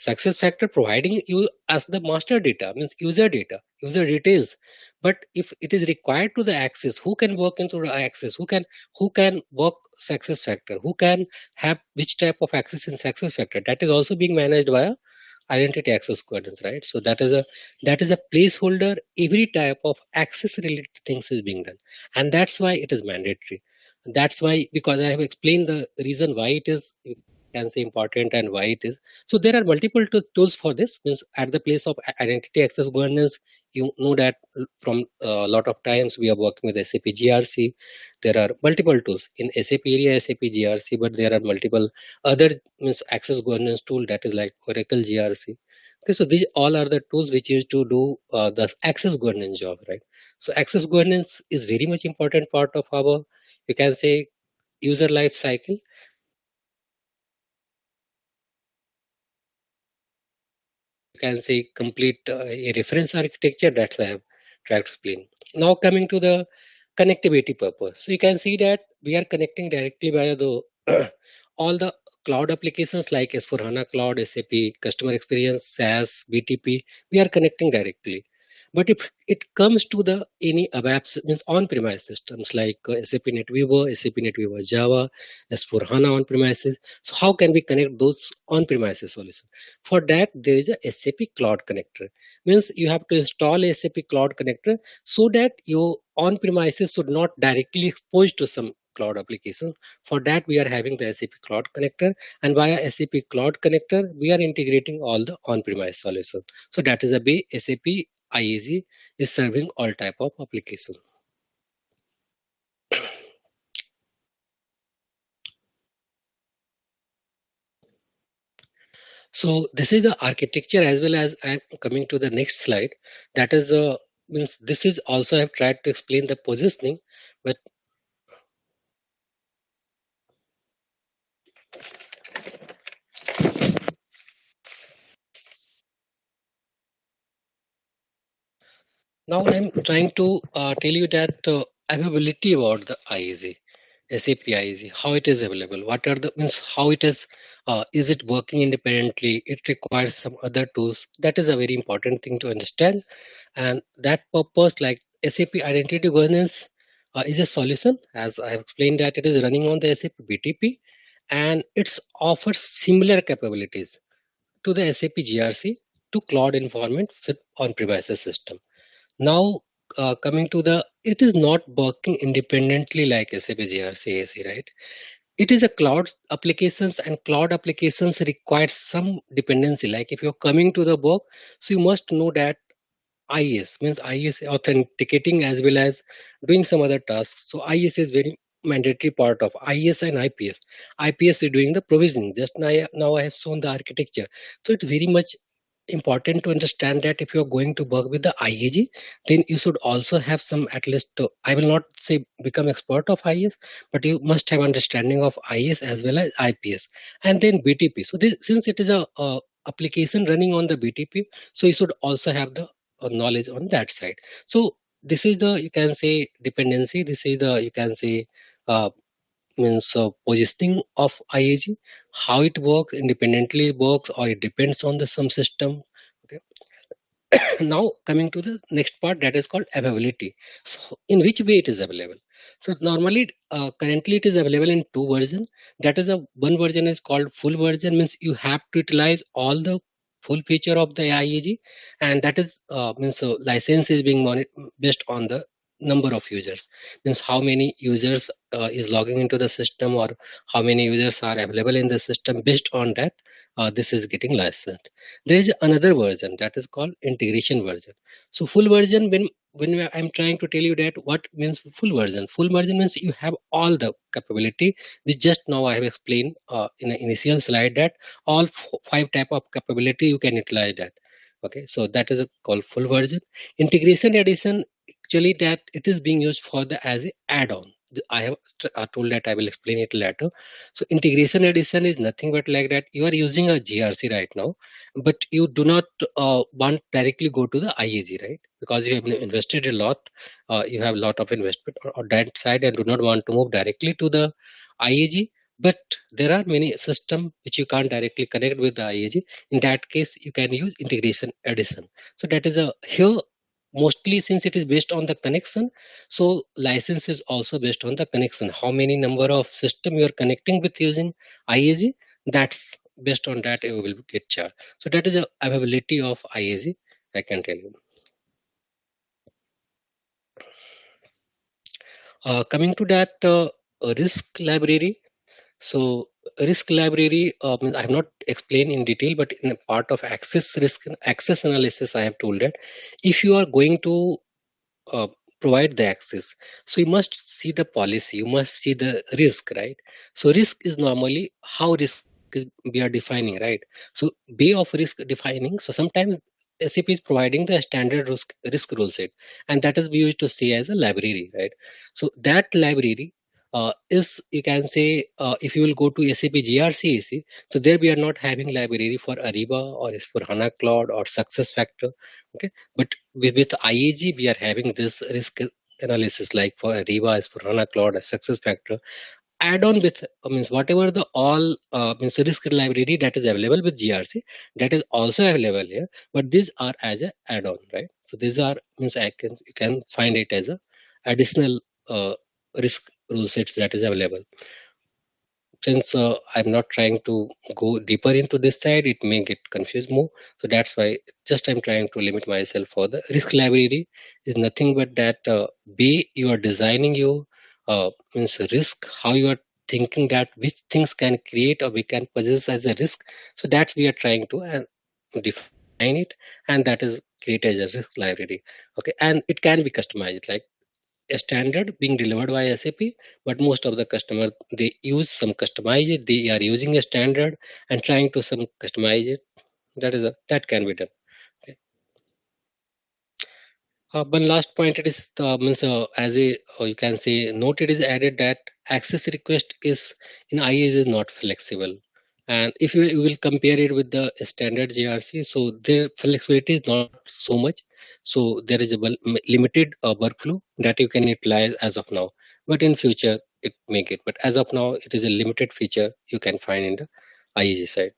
Success factor providing you as the master data, means user data, user details. But if it is required to the access, who can work into the access, who can work success factor, who can have which type of access in success factor, that is also being managed via identity access governance, right? So that is a placeholder. Every type of access related things is being done, and that's why it is mandatory. That's why, because I have explained the reason why it is can say important and why it is. So there are multiple tools for this. Means at the place of identity access governance, you know that from a lot of times we are working with SAP GRC. There are multiple tools in SAP area, SAP GRC, but there are multiple other means access governance tool that is like Oracle GRC. Okay, so these all are the tools which used to do the access governance job, right? So access governance is very much important part of our, you can say, user life cycle. You can say complete a reference architecture. That's I have tried to explain. Now coming to the connectivity purpose. So you can see that we are connecting directly via the all the cloud applications like S4HANA Cloud, SAP Customer Experience, SaaS, BTP. We are connecting directly. But if it comes to the any ABAP means on-premise systems like SAP NetWeaver, SAP NetWeaver Java, S4HANA on-premises. So how can we connect those on-premises solutions? For that, there is a SAP Cloud Connector. Means you have to install a SAP Cloud Connector so that your on-premises should not directly expose to some cloud application. For that, we are having the SAP Cloud Connector, and via SAP Cloud Connector, we are integrating all the on-premise solutions. So that is a way SAP IAG is serving all type of applications. So this is the architecture as well as I'm coming to the next slide. That is means this is also I've tried to explain the positioning, but now I'm trying to tell you that availability about the IAG, SAP IAG, how it is available, what are the means how is it working independently? It requires some other tools. That is a very important thing to understand, and that purpose like SAP Identity Governance is a solution. As I have explained that it is running on the SAP BTP, and it offers similar capabilities to the SAP GRC to cloud environment with on-premises system. Now, coming to the, it is not working independently like SAP GRC AC, right? It is a cloud applications, and cloud applications require some dependency. Like if you're coming to the work, so you must know that IES means IES authenticating as well as doing some other tasks. So IES is very mandatory part of IES and IPS. IPS is doing the provisioning. Just now I have shown the architecture. So it's very much important to understand that if you're going to work with the IAG, then you should also have some at least, I will not say become expert of IAS, but you must have understanding of IAS as well as IPS and then BTP. So this, since it is a application running on the BTP, so you should also have the knowledge on that side. So this is the, you can say, dependency. This is the, you can say, uh, means positioning of IAG, how it works, independently works, or it depends on the some system. Okay. Now coming to the next part, that is called availability. So in which way it is available? So normally, currently it is available in two versions. That is a one version is called full version, means you have to utilize all the full feature of the IAG, and that is means license is being based on the number of users, means how many users is logging into the system, or how many users are available in the system. Based on that, this is getting licensed. There is another version that is called integration version. So full version, I'm trying to tell you that what means full version. Full version means you have all the capability, which just now I have explained in the initial slide, that all five type of capability you can utilize that. Okay, so that is called full version. Integration edition, actually that it is being used for the as a add-on. I have told that I will explain it later. So integration edition is nothing but like that you are using a GRC right now, but you do not want directly go to the IAG, right? Because you have invested a lot, you have a lot of investment on that side, and do not want to move directly to the IAG. But there are many systems which you can't directly connect with the IAG. In that case, you can use integration edition. So that is a here, mostly since it is based on the connection, so license is also based on the connection. How many number of system you are connecting with using IAG, that's based on that you will get charged. So that is a availability of IAG, I can tell you. Coming to that risk library. So risk library, I have not explained in detail, but in a part of access analysis, I have told that if you are going to uh, provide the access, so you must see the policy, you must see the risk, right? So risk is normally how risk we are defining, right? So way of risk defining. So sometimes SAP is providing the standard risk rule set, and that is we used to see as a library, right? So that library is, you can say, if you will go to SAP GRC, so there we are not having library for Ariba or is for HANA Cloud or Success Factor, okay? But with IAG, we are having this risk analysis like for Ariba, as for HANA Cloud, as Success Factor. Add on with means whatever the all means risk library that is available with GRC, that is also available here. But these are as a add-on, right? So these are means you can find it as a additional risk rule sets that is available. Since I'm not trying to go deeper into this side, it may get confused more. So that's why just I'm trying to limit myself for the risk library is nothing but that way you are designing your means risk, how you are thinking that which things can create or we can possess as a risk. So that's we are trying to define it, and that is created as a risk library. Okay, and it can be customized like a standard being delivered by SAP, but most of the customer they use some customize it. They are using a standard and trying to some customize it. That can be done. Okay. One last point it is means as a you can say note it is added that access request is in IaaS is not flexible, and if you will compare it with the standard GRC, so their flexibility is not so much. So there is a limited workflow that you can utilize as of now, but in future it may get. But as of now, it is a limited feature you can find in the IaaS side.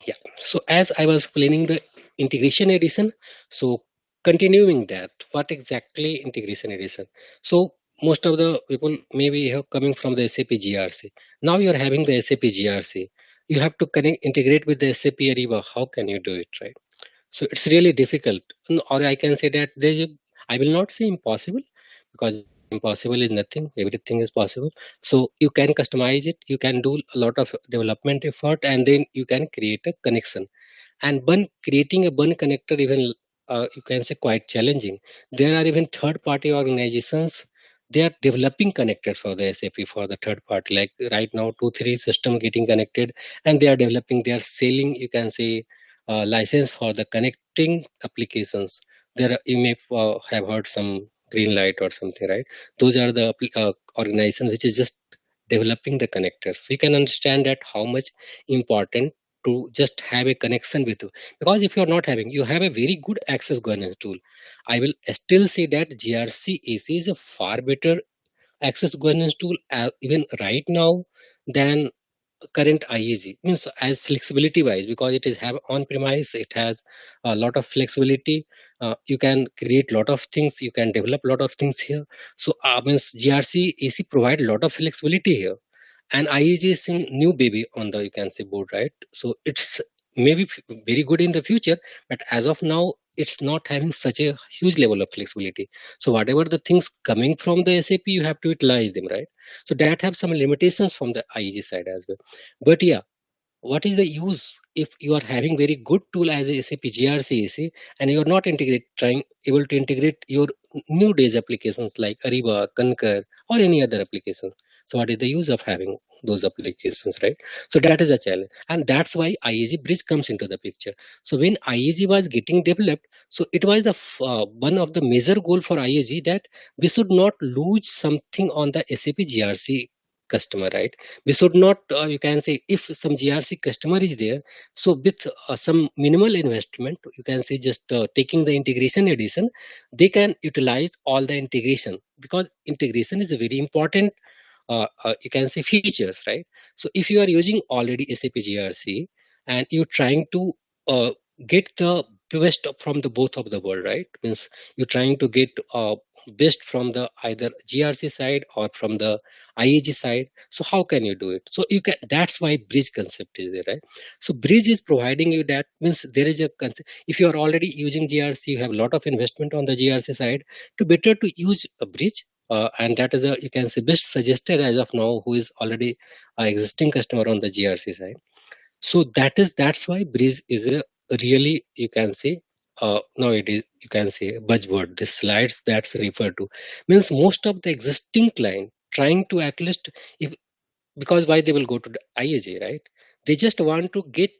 Yeah. So as I was explaining the integration edition, so continuing that, what exactly integration edition? So most of the people maybe have coming from the SAP GRC. Now you are having the SAP GRC. You have to connect, integrate with the SAP Ariba. How can you do it, right? So it's really difficult. Or I can say that I will not say impossible, because impossible is nothing. Everything is possible. So you can customize it. You can do a lot of development effort, and then you can create a connection. And creating a bun connector even you can say quite challenging. There are even third party organizations, they are developing connectors for the SAP for the third party, like right now 2 3 system getting connected, and they are developing, they are selling, you can say, license for the connecting applications. There you may have heard some green light or something, right? Those are the organizations which is just developing the connectors. So you can understand that how much important to just have a connection with you, because if you are not having, you have a very good access governance tool. I will still say that GRC AC is a far better access governance tool even right now than current IAG, means as flexibility wise, because it is have on premise, it has a lot of flexibility. You can create lot of things, you can develop lot of things here. So means GRC AC provide a lot of flexibility here, and IAG is in new baby on the, you can say, board, right? So it's maybe very good in the future, but as of now it's not having such a huge level of flexibility. So whatever the things coming from the SAP, you have to utilize them, right? So that have some limitations from the IAG side as well. But yeah, what is the use if you are having very good tool as a SAP GRC AC, and you are not trying able to integrate your new days applications like Ariba, Concur, or any other application? So what is the use of having those applications, right? So that is a challenge, and that's why IAG Bridge comes into the picture. So when IAG was getting developed, so it was the one of the major goal for IAG that we should not lose something on the SAP GRC customer, right? We should not you can say, if some GRC customer is there, so with some minimal investment, you can say just taking the integration edition, they can utilize all the integration, because integration is a very important you can say features, right? So if you are using already SAP GRC and you're trying to get the best from the both of the world, right? Means you're trying to get best from the either GRC side or from the IAG side. So how can you do it? So you can, that's why bridge concept is there, right? So bridge is providing you that, means there is a concept. If you are already using GRC, you have a lot of investment on the GRC side, to better to use a bridge and that is a, you can say, best suggested as of now, who is already existing customer on the GRC side. So that's why Breeze is a really, you can say, nowadays you can say buzzword. The slides that's referred to means most of the existing client trying to at least, if, because why they will go to the IAG, right? They just want to get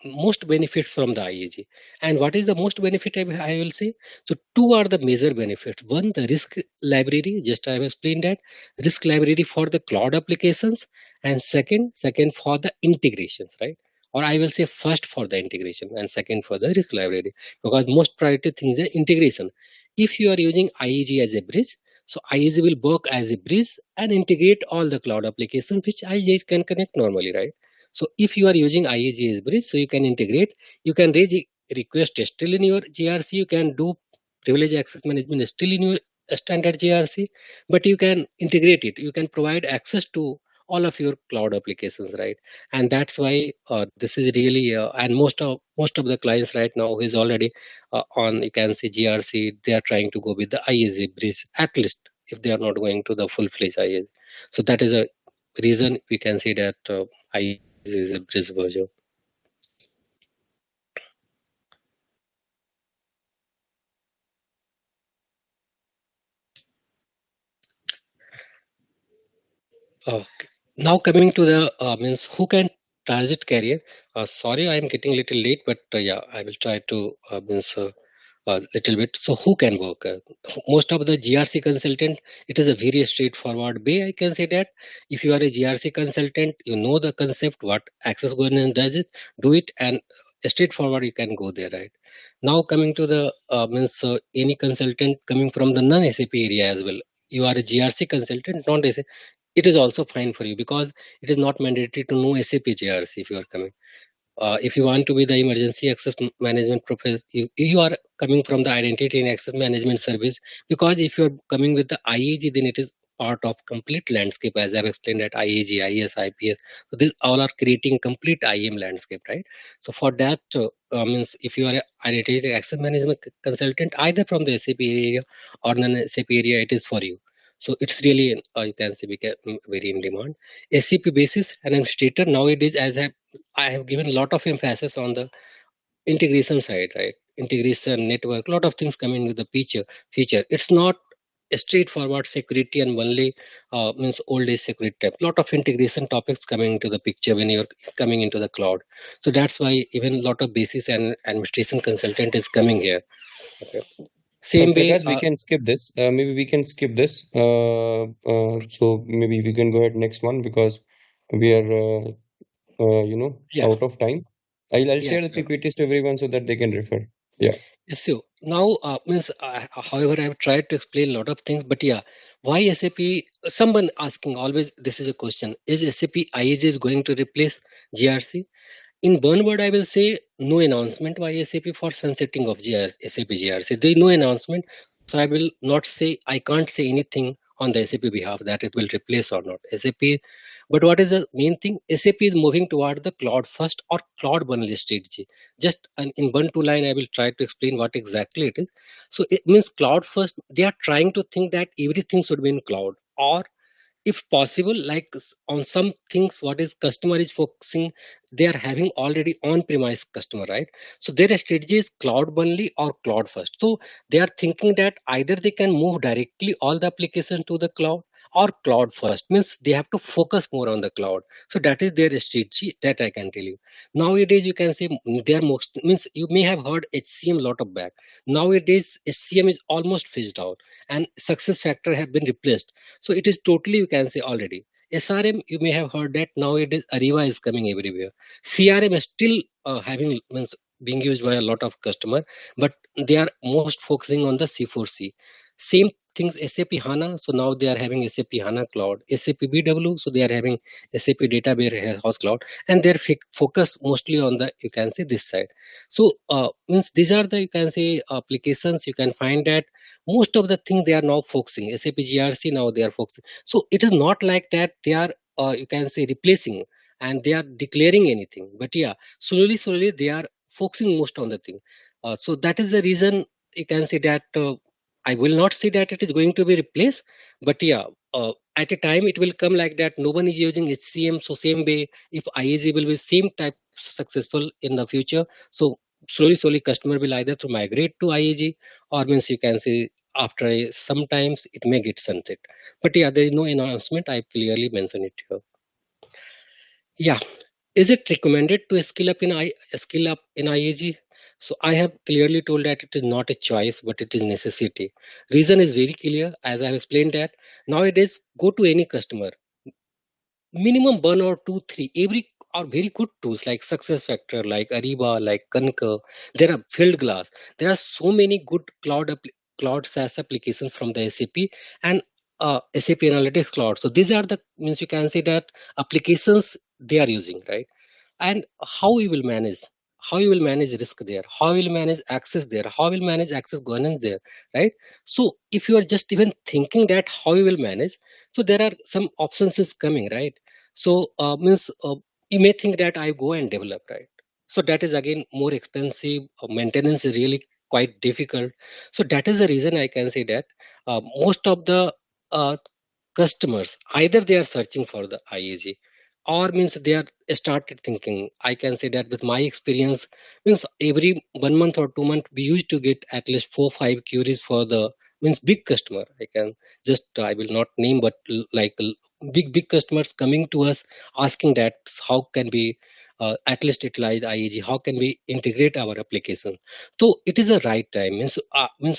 most benefit from the IAG. And what is the most benefit, I will say? So two are the major benefits. One, the risk library, just I have explained that, risk library for the cloud applications, and second for the integrations, right? Or I will say first for the integration and second for the risk library, because most priority thing is the integration. If you are using IAG as a bridge, so IAG will work as a bridge and integrate all the cloud applications which IAG can connect normally, right? So if you are using IAG as bridge, so you can integrate, you can raise a request still in your GRC, you can do privilege access management still in your standard GRC, but you can integrate it. You can provide access to all of your cloud applications, right? And that's why this is really and most of the clients right now who is already on, you can say, GRC, they are trying to go with the IAG bridge, at least if they are not going to the full-fledged IAG. So that is a reason we can say that IAG is a bridge version. Okay. Now coming to the means who can target career. Sorry, I am getting a little late, but yeah, I will try to means a little bit. So who can work? Most of the GRC consultant, it is a very straightforward way. I can say that if you are a GRC consultant, you know the concept, what access governance does it, do it, and straightforward you can go there, right? Now coming to the means any consultant coming from the non-SAP area as well. You are a GRC consultant, not SAP. It is also fine for you because it is not mandatory to know SAP GRC if you are coming. If you want to be the emergency access management professor, you are coming from the identity and access management service, because if you are coming with the IAG, then it is part of complete landscape, as I've explained, at IAG, IS, IPS. So these all are creating complete IAM landscape, right? So for that means if you are an identity and access management consultant, either from the SAP area or non-SAP area, it is for you. So it's really you can say very in demand. SCP basis and administrator nowadays, as I have given a lot of emphasis on the integration side, right? Integration, network, lot of things coming with the feature. It's not a straightforward security and only means old age security type. Lot of integration topics coming into the picture when you're coming into the cloud. So that's why even lot of basis and administration consultant is coming here. Okay. Same way. Prakash, we can skip this. Maybe we can skip this. So maybe we can go ahead next one because we are, Yeah. out of time. I'll Yeah. share the PPTs to everyone so that they can refer. Yeah. Yes, so now means however I've tried to explain a lot of things, but yeah, why SAP? Someone asking always, this is a question: is SAP IAG is going to replace GRC? In one word, I will say no announcement by SAP for sunsetting of SAP GRC. There is no announcement, so I will not say, I can't say anything on the SAP behalf that it will replace or not SAP. But what is the main thing? SAP is moving toward the cloud first or cloud bundle strategy. Just in one two line, I will try to explain what exactly it is. So it means cloud first. They are trying to think that everything should be in cloud, or if possible, like on some things what is customer is focusing, they are having already on premise customer, right? So their strategy is cloud only or cloud first. So they are thinking that either they can move directly all the application to the cloud, or cloud first means they have to focus more on the cloud. So that is their strategy, that I can tell you. Nowadays you can say they are most means you may have heard HCM lot of back. Nowadays HCM is almost phased out and success factor have been replaced. So it is totally, you can say, already. SRM, you may have heard that now it is Ariba is coming everywhere. CRM is still having means being used by a lot of customer, but they are most focusing on the C4C. Same things SAP HANA. So now they are having SAP HANA Cloud, SAP BW. So they are having SAP Database House Cloud, and their focus mostly on the, you can say, this side. So means these are the, you can say, applications you can find that most of the things they are now focusing. SAP GRC now they are focusing. So it is not like that they are you can say replacing and they are declaring anything. But yeah, slowly they are focusing most on the thing. So that is the reason you can say that I will not say that it is going to be replaced, but yeah, at a time it will come like that. No one is using HCM, so same way if IAG will be same type successful in the future. So slowly customer will either to migrate to IAG, or means you can say after sometimes it may get sunset. But yeah, there is no announcement. I clearly mentioned it here. Yeah, is it recommended to skill up in IAG? So I have clearly told that it is not a choice, but it is necessity. Reason is very clear, as I have explained that nowadays go to any customer, minimum one or two, three, every are very good tools like Success Factor, like Ariba, like Concur. There are Field Glass. There are so many good cloud SaaS applications from the SAP and SAP Analytics Cloud. So these are the means you can say that applications they are using, right? And how you will manage risk there, how you will manage access there, how you will manage access governance there, right? So if you are just even thinking that how you will manage, so there are some options is coming, right? So means you may think that I go and develop, right? So that is again more expensive, maintenance is really quite difficult. So that is the reason I can say that most of the uh, customers either they are searching for the IAG, or means they are started thinking. I can say that with my experience, means every 1 month or 2 month we used to get at least 4 5 queries for the means big customer. I can just I will not name, but big customers coming to us asking that how can we at least utilize IAG, how can we integrate our application. So it is a right time, means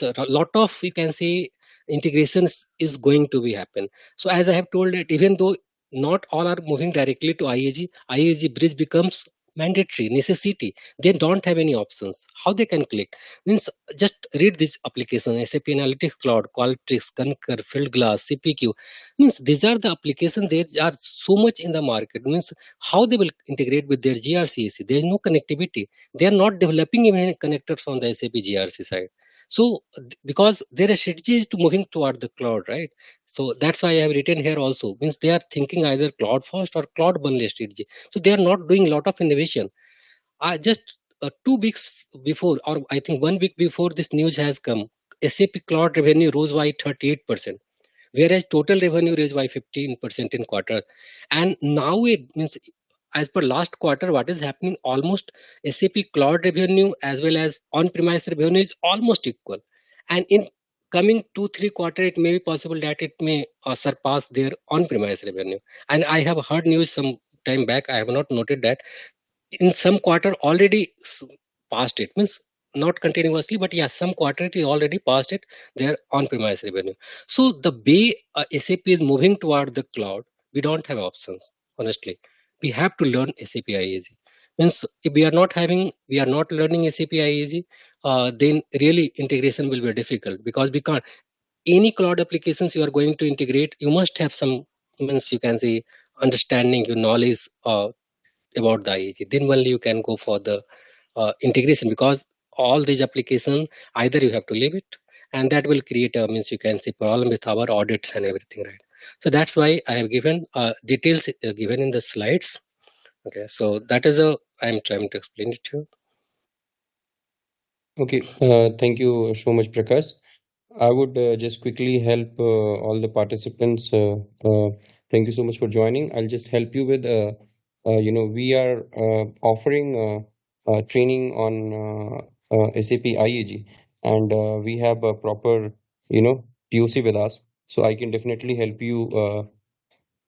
a lot of you can say integrations is going to be happen. So as I have told that even though not all are moving directly to IAG, IAG bridge becomes mandatory necessity. They don't have any options. How they can click? Means just read this application: SAP Analytics Cloud, Qualtrics, Concur, Fieldglass, CPQ. Means these are the applications. They are so much in the market. Means how they will integrate with their GRC? There is no connectivity. They are not developing even connectors on the SAP GRC side. So because their strategy is to moving toward the cloud, right? So that's why I have written here also. Means they are thinking either cloud first or cloud bundle strategy. So they are not doing a lot of innovation. I just 2 weeks before, or I think 1 week before this news has come, SAP cloud revenue rose by 38%, whereas total revenue rose by 15% in quarter. And now it means as per last quarter, what is happening? Almost SAP cloud revenue as well as on-premise revenue is almost equal. And in coming 2 3 quarter, it may be possible that it may surpass their on-premise revenue. And I have heard news some time back. I have not noted that in some quarter already passed it, means not continuously, but yeah, some quarter it already passed it their on-premise revenue. So the way SAP is moving toward the cloud, we don't have options. Honestly, we have to learn SAP IAG. Means if we are not learning SAP IAG, then really integration will be difficult, because we can't any cloud applications you are going to integrate, you must have some means you can say understanding, your knowledge about the IAG. Then only you can go for the integration, because all these applications either you have to leave it, and that will create a means you can say problem with our audits and everything, right? So that's why I have given details given in the slides. Okay, so that is a I'm trying to explain it to you. Okay, thank you so much, Prakash. I would just quickly help all the participants. Thank you so much for joining. I'll just help you with, we are offering training on SAP IAG, and we have a proper, POC with us. So I can definitely help you.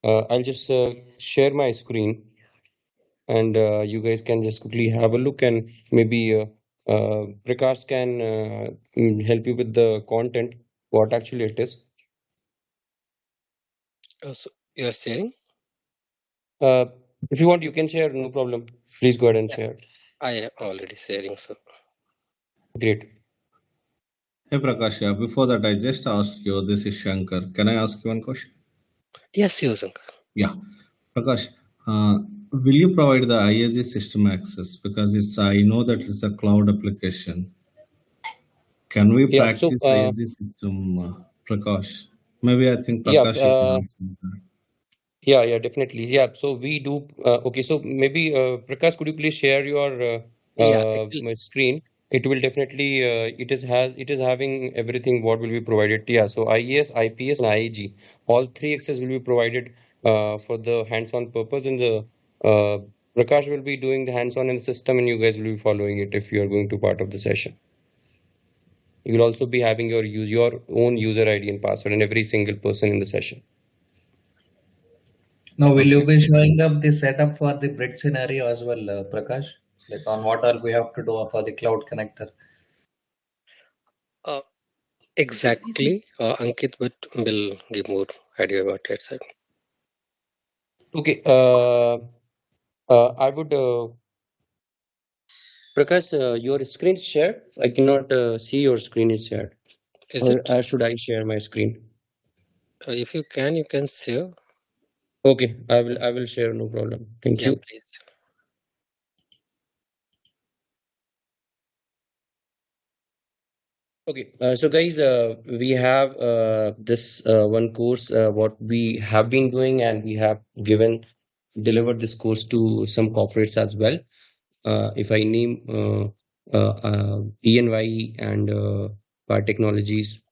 I'll just share my screen, and you guys can just quickly have a look, and maybe Prakash can help you with the content, what actually it is. So you are sharing? Uh, if you want, you can share, no problem. Please go ahead and share. I am already sharing. So Great. Hey Prakash, before that I just asked you, this is Shankar. Can I ask you one question? yes, Shankar. Yeah. Prakash, will you provide the IAG system access? Because I know that it's a cloud application. Can we Yeah, so practice IAG system, Prakash? Maybe I think yeah, Prakash you can answer that. yeah, definitely. Yeah, so we do. Okay, so maybe Prakash, could you please share your Yeah, actually, my screen? It will definitely, it is having everything what will be provided. Yeah, so IES, IPS, and IAG, all three access will be provided for the hands-on purpose, and the Prakash will be doing the hands-on in the system, and you guys will be following it if you are going to part of the session. You will also be having your own user ID and password, and every single person in the session. Now, will you be showing up the setup for the bridge scenario as well, Prakash? Like on what all we have to do for the cloud connector? Exactly, Ankit, but will give more idea about it, sir. Okay, I would Prakash, your screen is shared. I cannot see your screen is shared. Is Or it? should I share my screen? If you can share. Okay, I will share, no problem. Thank Yeah, you. please. Okay, so guys, we have this one course what we have been doing, and we have delivered this course to some corporates as well. If I name ENY and Power Technologies,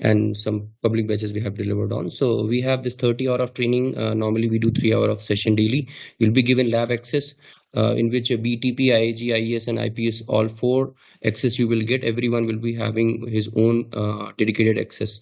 and some public batches we have delivered on. So we have this 30 hour of training. Normally we do 3 hour of session daily. You'll be given lab access in which BTP, IAG, IES, and IPS, all four access you will get. Everyone will be having his own dedicated access.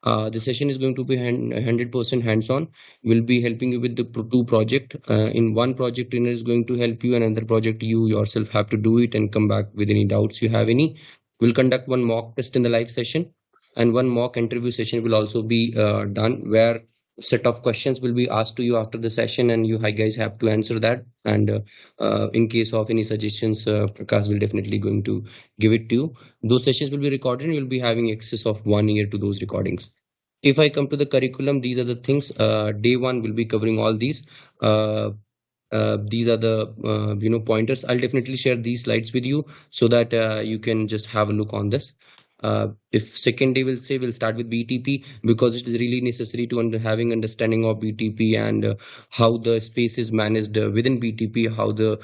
The session is going to be 100% hands-on. We'll be helping you with the two project. In one project, trainer is going to help you, and another project you yourself have to do it and come back with any doubts you have any. We'll conduct one mock test in the live session, and one mock interview session will also be done, where set of questions will be asked to you after the session, and you guys have to answer that. And in case of any suggestions, Prakash will definitely going to give it to you. Those sessions will be recorded, and you'll be having access of 1 year to those recordings. If I come to the curriculum, these are the things. Day one will be covering all these. These are the pointers. I'll definitely share these slides with you so that you can just have a look on this. If second day we'll start with BTP, because it is really necessary to having understanding of BTP, and how the space is managed within BTP, how the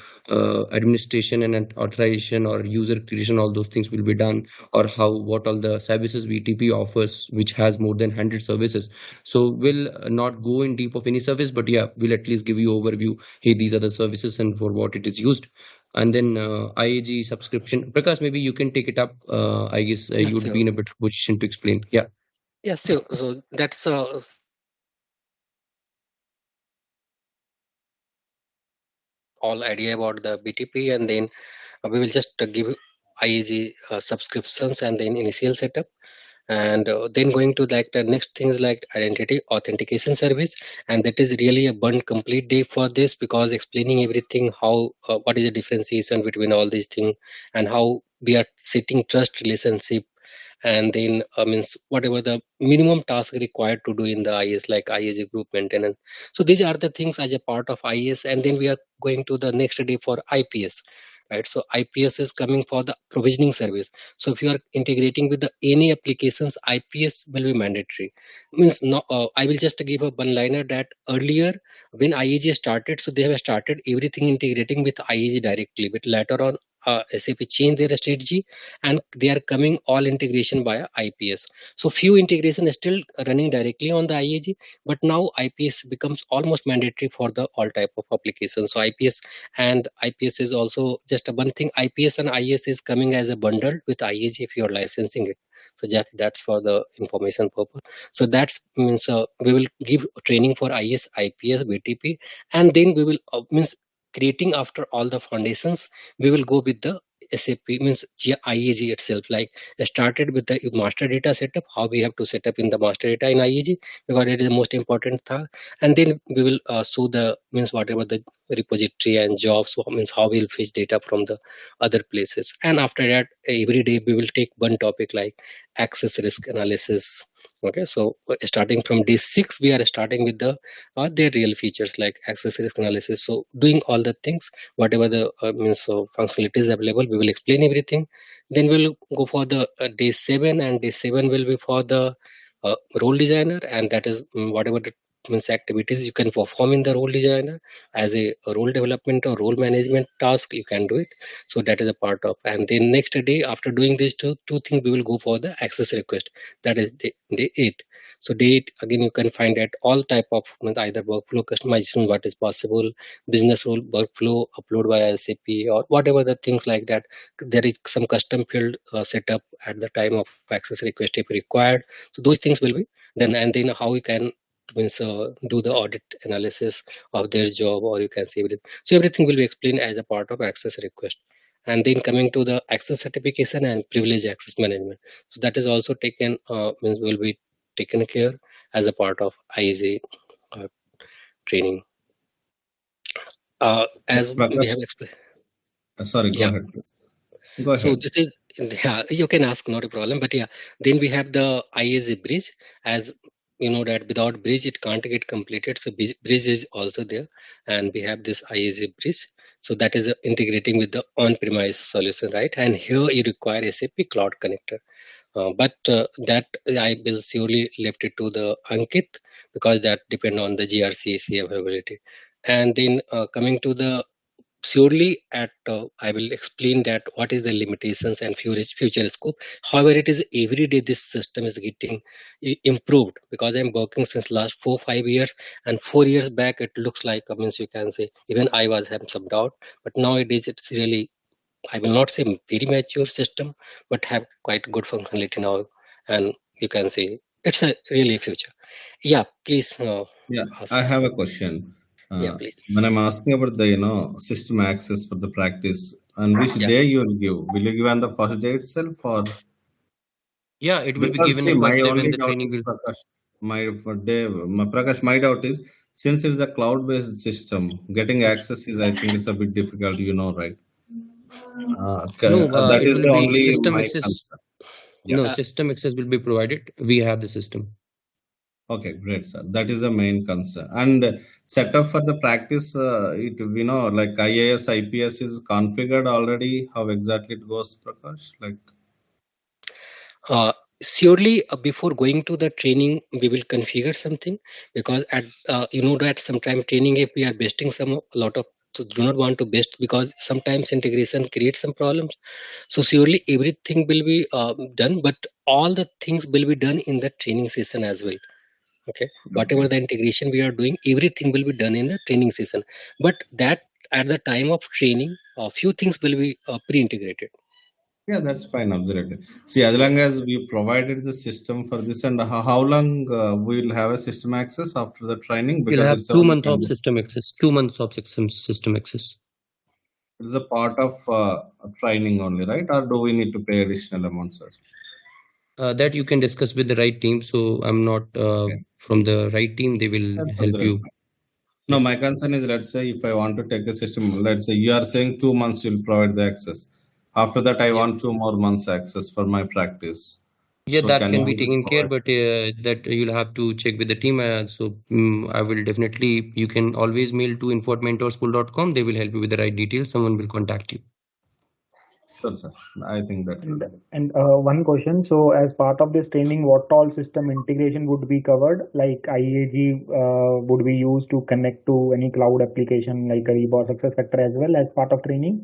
administration and authorization or user creation, all those things will be done, or what all the services BTP offers, which has more than 100 services. So we'll not go in deep of any service, but yeah, we'll at least give you overview. Hey, these are the services and for what it is used. And then IAG subscription. Prakash, maybe you can take it up. I guess Yes, you'd sir. be in a better position to explain. Yeah. Yes, so that's all idea about the BTP, and then we will just give IAG subscriptions and then initial setup, and then going to like the next things like identity authentication service, and that is really a one complete day for this, because explaining everything, how what is the differentiation between all these things, and how we are setting trust relationship, and then means whatever the minimum task required to do in the IS, like IS group maintenance. So these are the things as a part of IS, and then we are going to the next day for IPS, right? So IPS is coming for the provisioning service. So if you are integrating with the any applications, IPS will be mandatory. Means no, I will just give a one liner that earlier when IAG started, so they have started everything integrating with IAG directly, but later on SAP changed their strategy, and they are coming all integration via IPS. So few integration is still running directly on the IAG, but now IPS becomes almost mandatory for the all type of applications. So IPS is also just a one thing. IPS and IS is coming as a bundle with IAG if you are licensing it. So that's for the information purpose. So that's means we will give training for IS, IPS, BTP, and then we will means creating after all the foundations, we will go with the SAP means IAG itself. Like started with the master data setup, how we have to set up in the master data in IAG, because it is the most important thing. And then we will show the means whatever the repository and jobs, so means how we'll fetch data from the other places. And after that, every day we will take one topic like access risk analysis. Okay, so starting from day 6, we are starting with the their real features like access risk analysis. So doing all the things, whatever the means functionalities available, we will explain everything. Then we'll go for the day 7, and day 7 will be for the role designer, and that is whatever the means activities you can perform in the role designer as a role development or role management task, you can do it. So that is a part of. And then next day after doing these two things, we will go for the access request. That is day 8. So day 8 again, you can find at all type of either workflow customization, what is possible, business rule workflow upload by SAP or whatever the things like that. There is some custom field set up at the time of access request if required. So those things will be done, and then how you can do the audit analysis of their job, or you can see everything. So everything will be explained as a part of access request. And then coming to the access certification and privilege access management, so that is also taken will be taken care as a part of IAG training. As we Prakash, have explained. sorry, go Yeah. ahead, please. Go So ahead. this is, yeah, you can ask, not a problem. But yeah, then we have the IAG bridge. As you know that without bridge it can't get completed. So bridge is also there, and we have this IAG bridge. So that is integrating with the on-premise solution, right? And here you require SAP Cloud Connector. But that I will surely left it to the Ankit, because that depend on the GRC AC availability. And then coming to the surely at I will explain that what is the limitations and future scope. However, it is every day this system is getting improved, because I'm working since last 4-5 years, and 4 years back it looks like, means you can say even I was having some doubt, but nowadays it's really, I will not say very mature system, but have quite good functionality now, and you can say it's a really future. Yeah, please Yeah, ask. I have a question. Yeah, please. When I'm asking about the system access for the practice, on which Yeah. day you will give? Will you give on the first day itself, or Yeah, it will be because given the see, my first day when only the doubt training is will. Prakash. My doubt is, since it's a cloud-based system, getting access is, I think, is a bit difficult. You know, right? No, That it is will the be only system my access. concern. Yeah. No, Uh, system access will be provided. We have the system. Okay, great, sir. That is the main concern. And setup for the practice, like IAS, IPS is configured already. How exactly it goes, Prakash? Like, Uh, Surely before going to the training we will configure something, because at you know that sometimes training, if we are besting some a lot of, so do not want to best, because sometimes integration creates some problems. So surely everything will be done, but all the things will be done in the training session as well. Okay, whatever okay. the integration we are doing, everything will be done in the training session, but that at the time of training a few things will be pre-integrated. Yeah, that's fine. Absolutely. See, as long as we provided the system for this, and how long we'll have a system access after the training, We'll because have it's two only months of system access. 2 months of system access. it's a part of training only, right? Or do we need to pay additional amounts, sir? That you can discuss with the right team. So I'm not Okay, from the right team. They will that's help absolutely you. fine. No, Yeah. my concern is, let's say if I want to take a system, let's say you are saying 2 months you'll provide the access. After that, I Yeah. want 2 more months access for my practice. Yeah, So that can you can be only taken care, provide? but that you'll have to check with the team. So I will definitely, you can always mail to info@mentorschool.com. They will help you with the right details. Someone will contact you. Sure, sir. I think that will And do. and one question. So, as part of this training, what all system integration would be covered? Like IAG would be used to connect to any cloud application like Ariba or SuccessFactors as well as part of training,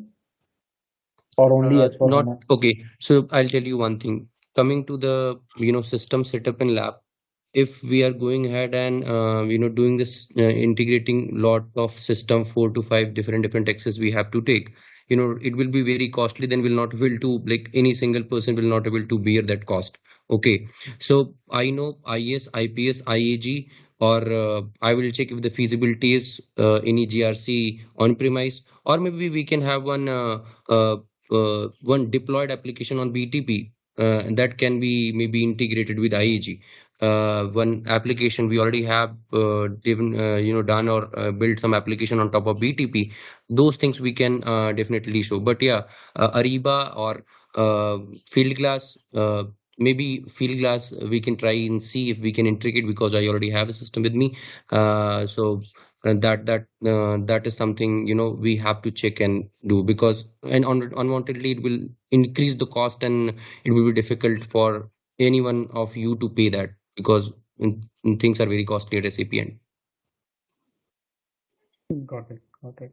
or only as for Not HANA? okay. So I'll tell you one thing. Coming to the system setup in lab, if we are going ahead and doing this integrating lot of system, 4 to 5 different access we have to take, it will be very costly. Then we'll not able to, like, any single person will not able to bear that cost. Okay, so I know IS, IPS, IAG, or I will check if the feasibility is any GRC on premise, or maybe we can have one deployed application on BTP that can be maybe integrated with IAG. One application we already have done or built some application on top of BTP. Those things we can definitely show. But yeah, Ariba or Fieldglass, maybe Fieldglass we can try and see if we can integrate, because I already have a system with me. So that is something we have to check and do, because and unwantedly it will increase the cost, and it will be difficult for anyone of you to pay that, because things are very costly at SAP end. Got it. Got it.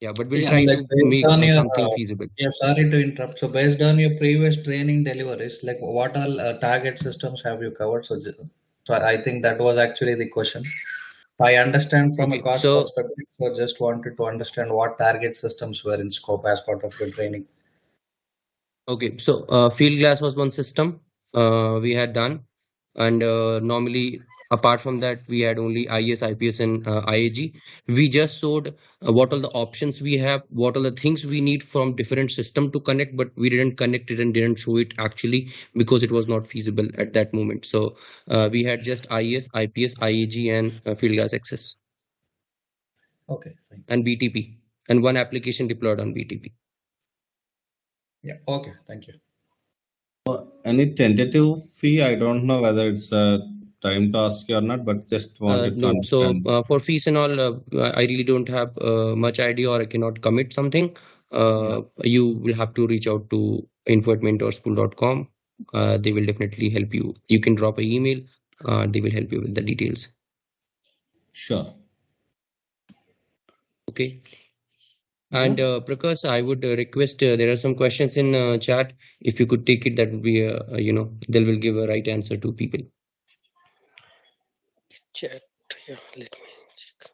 Yeah, but we'll Yeah, try Like to based make on your, something feasible. yeah, sorry to interrupt. So based on your previous training deliveries, like what all target systems have you covered? So I think that was actually the question. I understand from a Okay, cost so perspective, so just wanted to understand what target systems were in scope as part of your training. field glass was one system we had done, and normally apart from that we had only IS, IPS, and IAG. We just showed what all the options we have, what all the things we need from different system to connect, but we didn't connect it and didn't show it actually because it was not feasible at that moment. So we had just IS, IPS, IAG, and field glass access Okay, fine. and BTP, and one application deployed on BTP. Yeah, okay, thank you. Any tentative fee? I don't know whether it's time to ask you or not, but just wanted to No, so understand. for fees and all, I really don't have much idea, or I cannot commit something. Yeah, You will have to reach out to info@mentorschool.com. They will definitely help you. You can drop an email. They will help you with the details. sure. Okay. Yeah. And Prakash, I would request there are some questions in chat. If you could take it, that would be they will give a right answer to people. chat. Yeah, let me check.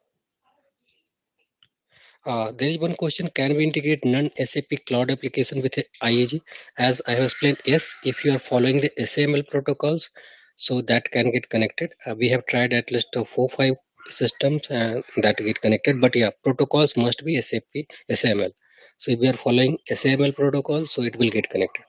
There is one question: can we integrate non-SAP cloud application with IAG? As I have explained, yes. If you are following the SAML protocols, so that can get connected. We have tried at least 4-5 systems and that get connected. But yeah, protocols must be SAP SAML. So if we are following SAML protocol, so it will get connected.